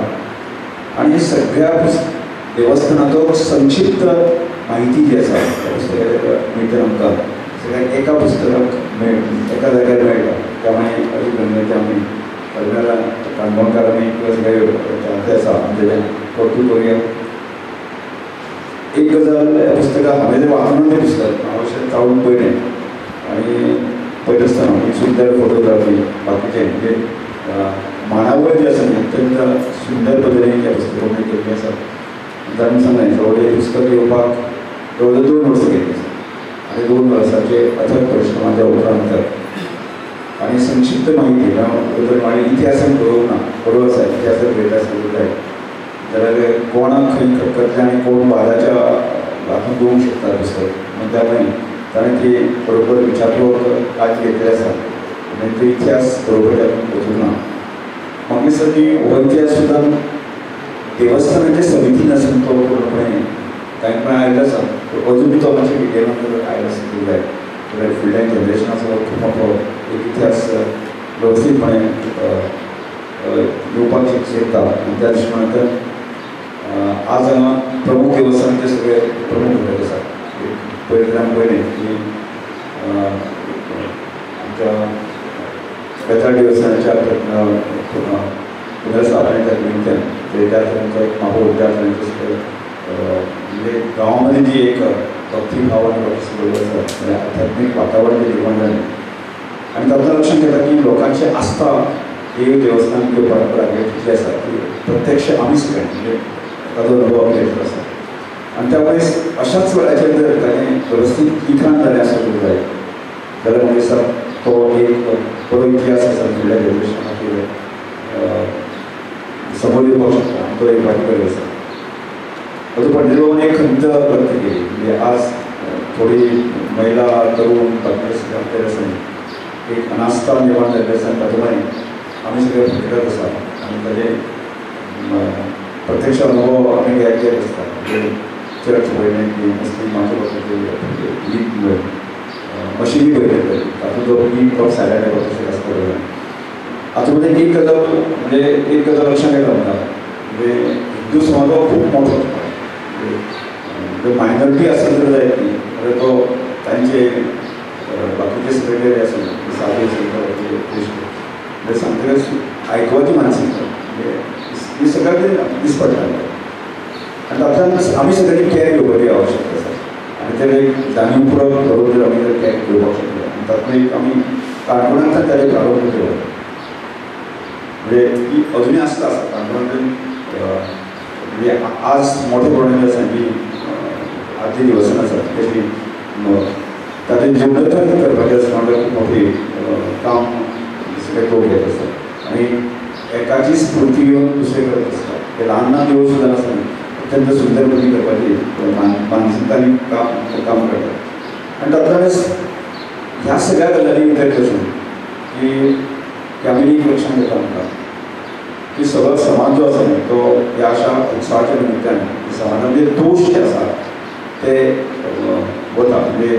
आनी सगळ्या देवस्थानाचो संक्षिप्त माहिती जी आसा त्या पुस्तकाच्या मिळते आमकां सगळ्याक एका पुस्तकाक एका जाग्यार मेळटा. त्यामुळे अजित आमी अजून काणकोणकारांनी किंवा सगळे आसा आमचे कौतुक करूया. एक गजाल ह्या पुस्तकाक हांवें जें वाचून तें पुस्तक हांव अशें चाळून पळयलें आनी पळयत आसतना सुंदर फोटोग्राफी बाकीचें म्हणजे मांडावळ जी आसा न्ही अत्यंत सुंदर पद्दतीन ह्या पुस्तकान केल्ली आसा. ताणें सांगलें जवळ पुस्तक येवपाक जवळ 2 वर्सां गेलीं आसा आनी 2 वर्सांचे अथक परिश्रमाच्या उपरांत आनी संक्षिप्त माहिती इतिहासान बरोवंक ना बरोबर आसा इतिहासाक वेगळा आसपाक जाय जाल्यार कोणाक खंय खतखतलें आनी कोण वादाच्या हातूंत घेवंक शकता पुस्तक. त्या लागून ताणें ती बरोबर विचारपूर्वक काळजी घेतली आसा आनी तो इतिहास बरोबर वचूंक ना. म्हाका दिसता की हो इतिहास सुद्दां देवस्थानाचे समितीन आसून तो पूर्णपणे कांय आयिल्लो आसा अजूनय तो मातशें डिटेलान आयलो आसपाक जाय जाल्यार फुडल्या जनरेशनाचो खूब मोठो एक इतिहास वेवस्थीतपणे येवपाक शकता. आनी त्या दृश्टिकोनांतल्यान आज हांगा प्रमुख देवस्थानाचे सगळे प्रमुख घटक आसात. पयलींतल्यान पयलें की आमच्या बेताळ देवस्थानाच्या पुनर्स्थापनेच्या निमित्यान त्या एक म्हापो त्या म्हणजे गांवांमध्ये जी एक भक्तिभाव आनी बरोबर आसा आध्यात्मीक वातावरण जे निर्माण जालें आनी तातूंत लक्षात येता की लोकांची आस्था ही देवस्थान किंवा परंपरा जी आसा ती प्रत्यक्ष आमी सगळ्यांनी म्हणजे ताचो अनुभव घेतलो आसा. आनी त्या वेळेस अशाच वेळाचेर जर ताणें वेवस्थीत लिखाण जालें आसपाक जाय जाल्यार म्हाका दिसता तो एक बरो इतिहास आसा फुडल्या जनरेशना खातीर समोर येवपाक शकता आनी तो एक वाटेकार आसा. ताजो पंडितभावान एक खंत व्यक्त केली म्हणजे आज थोडी महिला तरुण बाकीचे आसा एक अनास्था निर्माण जाल्ली आसा तातूंतय आमी सगळे फुटत आसा आनी ताजे प्रत्यक्ष अनुभव आमी घेत आसता. म्हणजे चर्च पळयलें की मुस्लिमांच्या बाबतींत लीग मशिदी पळयले तातूंत जो लीग ऑफ सायलेंट तशें आसता. हातूंत एक गजाल म्हणजे एक गजाल लक्षांत येता म्हाका म्हणजे हिंदू समाज हो खूब मोठो मायनॉरिटी आसत जर जायत न्ही जाल्यार तो तांचे बाकीचे सगळे आसा साधे म्हणजे सांगतकच आयकुवाची मानसिकता म्हणजे ही सगळ्यांक दिसपडटा आनी तातूंतल्यान आमी सगळ्यांनी कॅर घेवपाची आवश्यकता आसा आनी तें एक जाणीवपूर्वक धरून जर आमी जर कॅर घेवपाक शकता आनी तातूंत एक आमी काणकोणांतल्यान ताजे प्रारंभ केलो म्हणजे ती अजुनूय आसता काणकोणांतल्यान म्हणजे आज मोठे प्रमाणात आसा की आदली देवस्थान आसा तेची ताचें जीर्णोद्धार करपाचें आसता खूब मोठी काम सगळे लोक घेत आसतात आनी एकाची स्फूर्ती घेवन दुसरे करत आसता. ते ल्हान ल्हान देवूळ सुद्दां आसा अत्यंत सुंदर पद्दतीन करपाची मानसिकतांनी काम करतात आनी तातूंतल्यानच ह्या सगळ्या गजाली भितर कशें की आमी एक लक्षांत येता आमकां की सगळो समाज जो आसा न्ही तो ह्या अशा उत्सवाच्या निमित्यान समाजांतले दोश जे आसा ते वता म्हणजे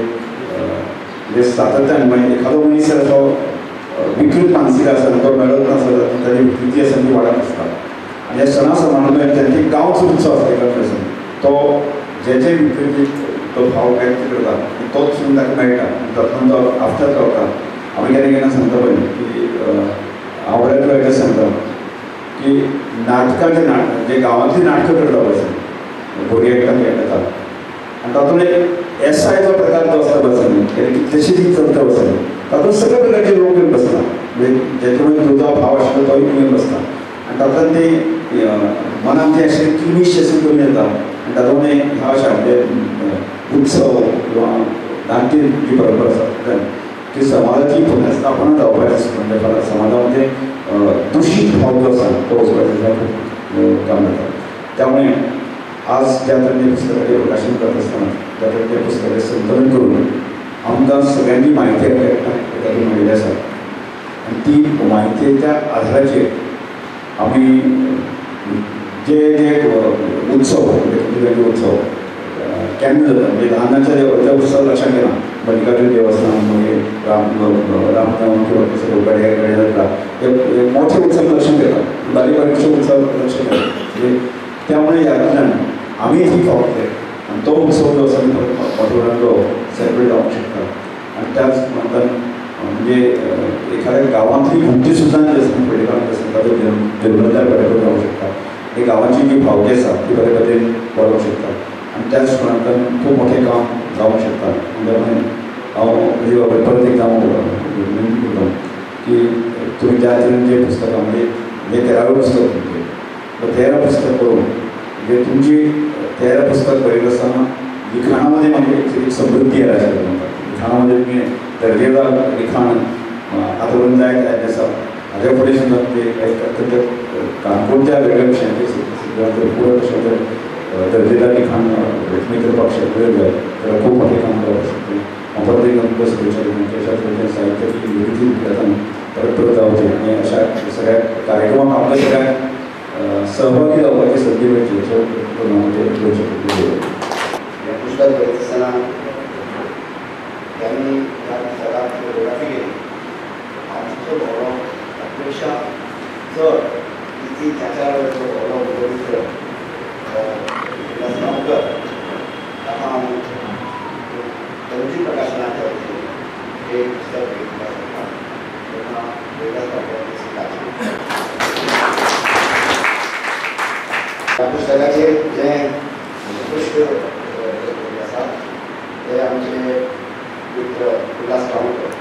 सातत्यान म्हणजे एखादो मनीस तो विकृत मानसिक आसा तो मेळत नासता ताची विकृती आसा ती वाडत आसता आनी ह्या सणा समारंभांत त्यांचे गांवचो उत्सव आसता एका प्लेसान तो जे जे विकृती तो भाव व्यक्त करता तोच सुद्दां ताका मेळटा आनी तातूंत तो आफ्टर रावता. आमी केन्ना सांगता पळय की हांव बऱ्याच वेळार सांगता की नाटकाचे जे गांवांतली नाटकां करता पळय भुरगे एकठांय खेळटा आनी तातूंत एक एसायचो प्रकार जो आसता बसनी कितलेशीच ती चलता बसनी तातूंत सगळे प्रकारचे लोक येवन बसता म्हणजे जेतून तुजो भाव आशिल्लो तोय येवन बसता आनी तातूंत ती मनांत ती अशें किलमिश अशें करून येता आनी तातूंत ह्या अशा म्हणजे उत्सव किंवा नाट्य जी परंपरा आसा ती समाजाची पुनर्स्थापना जावपाची आसता म्हणजे समाजा मध्ये दूषित भाव जो आसा तो वचपाचें खूब काम जाता. त्यामुळे आज ज्या तरेन पुस्तकाचें प्रकाशन करत आसतना त्या तरेन त्या पुस्तकाचें संकलन करून आमकां सगळ्यांनी म्हायती तातूंत मेळिल्ली आसा आनी ती म्हायतीच्या आधाराचेर आमी जे जे उत्सव म्हणजे उत्सव केन्ना जाता म्हणजे ल्हानाच्या उत्सव लक्षांत येना मल्लिकार्जून देवस्थान मागीर रामनवमी किंवा कसं गड्या जाता हे मोठे उत्सव लक्षांत येता बारीक बारीकशे उत्सव लक्षांत येता म्हणजे त्यामुळे ह्यातल्यान आम्ही ती पावतले आणि तो उत्सव जो आसा मोठ्या तो सेलिब्रेट जावंक शकता आणि त्याच नंतर म्हणजे एखाद्या गावातली उंची सुद्धा जे आसा पळयतात ताचो निर्बंधार बरे करून जावंक शकता हे गावाची जी फावती आसा ती बरे तरेन वाडोवंक शकता आणि त्याच कोणाकन खूब मोठें काम जावंक शकता म्हणजे हांव म्हजे बाबा परत एकदा विनंती करता की तुम्ही ज्या तरेन जे पुस्तकां म्हणजे हे 13वें पुस्तक तुमचें 13 पुस्तक करून म्हणजे तुमची 13 पुस्तक बरयत आसतना लिखाणामध्ये म्हणजे एक समृद्धी येयला अशें म्हणटा लिखाणामध्ये तुम्ही दर्जेदार लिखाण आतापर्यंत जायत आसा हाज्या फुडें सुद्दां म्हणजे काणकोणच्या वेगळ्या विशयांचेर सुद्दां पुरो तशें दर्जेदार लिखाण तुम्ही करपाक शकले जाल्यार खूब मोठें काम करपाक शकता हांव परत एक तुमकां शुभेच्छा दिता अशा तरेच्या साहित्याची निर्मिती विद्यार्थ्यांनी परत परत जावची आणि अशा सगळ्या कार्यक्रमाक आपल्या सगळ्याक सहभागी जावपाची संधी मेळची अशें करून हांव ते हे पुस्तक बरयत आसतना त्यांनी ह्या पुस्तकात फोटोग्राफी केली आमचो भोवरो तापेक्षा चड किती त्याच्या भोवरो मित्र गांवकर ताका हांव तंजी प्रकाशनाच्या वतीन हे पुस्तक घेतलें आसा तेन्ना वेगळ्याच प्रकारची सिद्धांत ह्या पुस्तकाचेर जें उत्कृश्ट आसा ते आमचे मित्र उल्हास गांवकर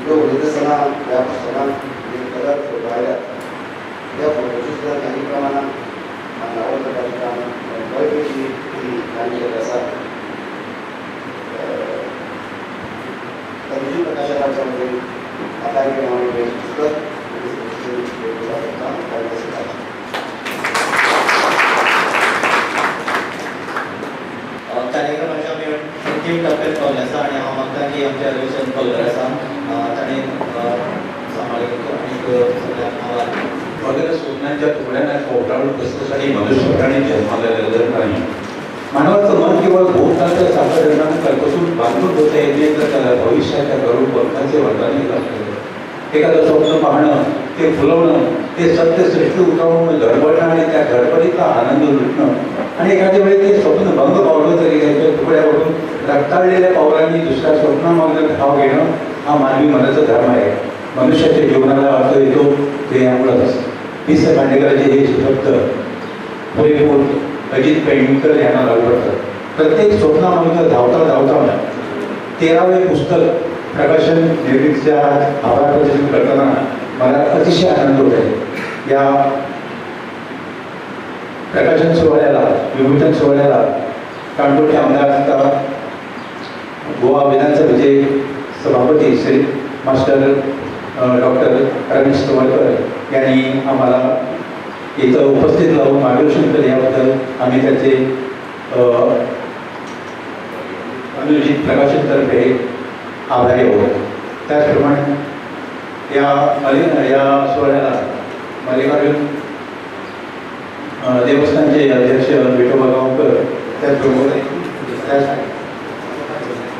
ह्यो उलयता आसतना ह्या पुस्तकांत जे कलर फोटो आयल्यात त्या फोटोची सुद्दां काही प्रमाणांत मानवावर प्रकारचें काम बरेपैकी तांणी केलें आसा तंजी प्रकाशनाच्या वतीन आतां हांव हे पुस्तक कार्यक्रमाच्या आमी अंतीम टप्प्यात पावले आसा आनी हांव मागता की आमच्या रोशन कॉलर आसा ताणें सांबाळून आनी सगळ्यांक आवाज वगैरे स्वप्नांच्या तुकड्यांना पोटाळून बसण्यासाठी मनुष्यप्राणी जन्माला जर नाही मानवाचं मन केवळ भोवतालच्या साखरणानं कल्पसून बांधून होता येते तर भविष्याच्या गरुड पंथाचे वर्णनही लागते एखादं स्वप्न पाहणं ते फुलवणं ते सत्य सृष्टी उतरवून धडपडणं आणि त्या धडपडीचा आनंद लुटणं आणि एखाद्या वेळी ते स्वप्न भंग पावलं तरी त्याच्या तुकड्यावरून रक्ताळलेल्या पावलांनी दुसऱ्या स्वप्नामागं धाव घेणं हा मानवी मनाचा धर्म आहे मनुष्याच्या जीवनाला अर्थ येतो ते यामुळंच वी स खांडेकरांचे हे शब्द पुरेपूर अजित पेडणेकर यांना लागू पडतात प्रत्येक स्वप्नामागं धावता धावता 13वे पुस्तक प्रकाशन निर्मितीच्या आभार प्रदर्शन करताना मला अतिशय आनंद होत आहे या प्रकाशन सोहळ्याला विमोचन सोहळ्याला काणकोणचे आमदार गोवा विधानसभेचे सभापती श्री मास्टर डॉक्टर रमेश तवरकर यांनी आम्हाला इथं उपस्थित राहून मार्गदर्शन केले याबद्दल आम्ही त्याचे अनुजित प्रकाशनतर्फे आभारी आहोत त्याचप्रमाणे या सोहळ्याला मल्लिकार्जुन देवस्थानचे अध्यक्ष विठोबा गावकर त्याचप्रमाणे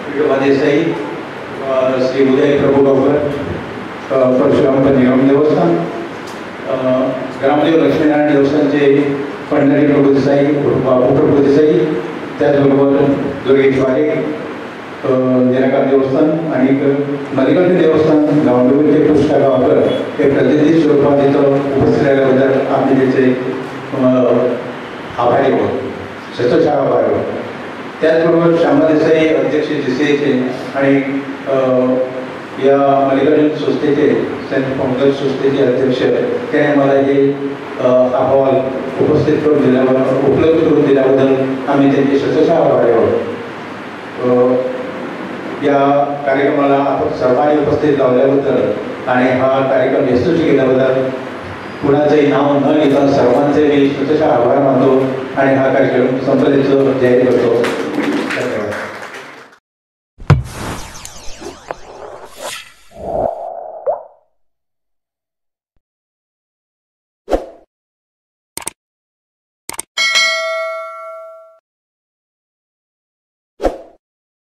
विठोबा देसाई श्री उदय प्रभू गावकर परशुराम निगम देवस्थान ग्रामदेव लक्ष्मीनारायण देवस्थानचे पंढरी प्रभू देसाई बाबू प्रभू देसाई त्याचबरोबर दुर्गेश वारे निराकार देवस्थान आणि मल्लिकार्जुन देवस्थान गावडोलीचे पुष्कळ गावकर हे प्रतिनिधी स्वरूपात इथं उपस्थित राहिल्याबद्दल आम्ही त्याचे आभारी आहोत शतशः आभारी आहोत त्याचबरोबर श्यामा देसाई अध्यक्ष GCAचे आणि या मल्लिकार्जुन संस्थेचे सेंट फाउंडर संस्थेचे अध्यक्ष त्याने मला हे अहवाल उपस्थित करून दिल्याबद्दल उपलब्ध करून दिल्याबद्दल आम्ही त्यांचे शतशः आभारी आहोत या कार्यक्रमाला आपण सर्वांनी उपस्थित लावल्याबद्दल आणि हा कार्यक्रम यशस्वी केल्याबद्दल कुणाचंही नाव न घेता सर्वांचे मी शतशः आभार मानतो आणि हा कार्यक्रम संपलेचं जाहीर करतो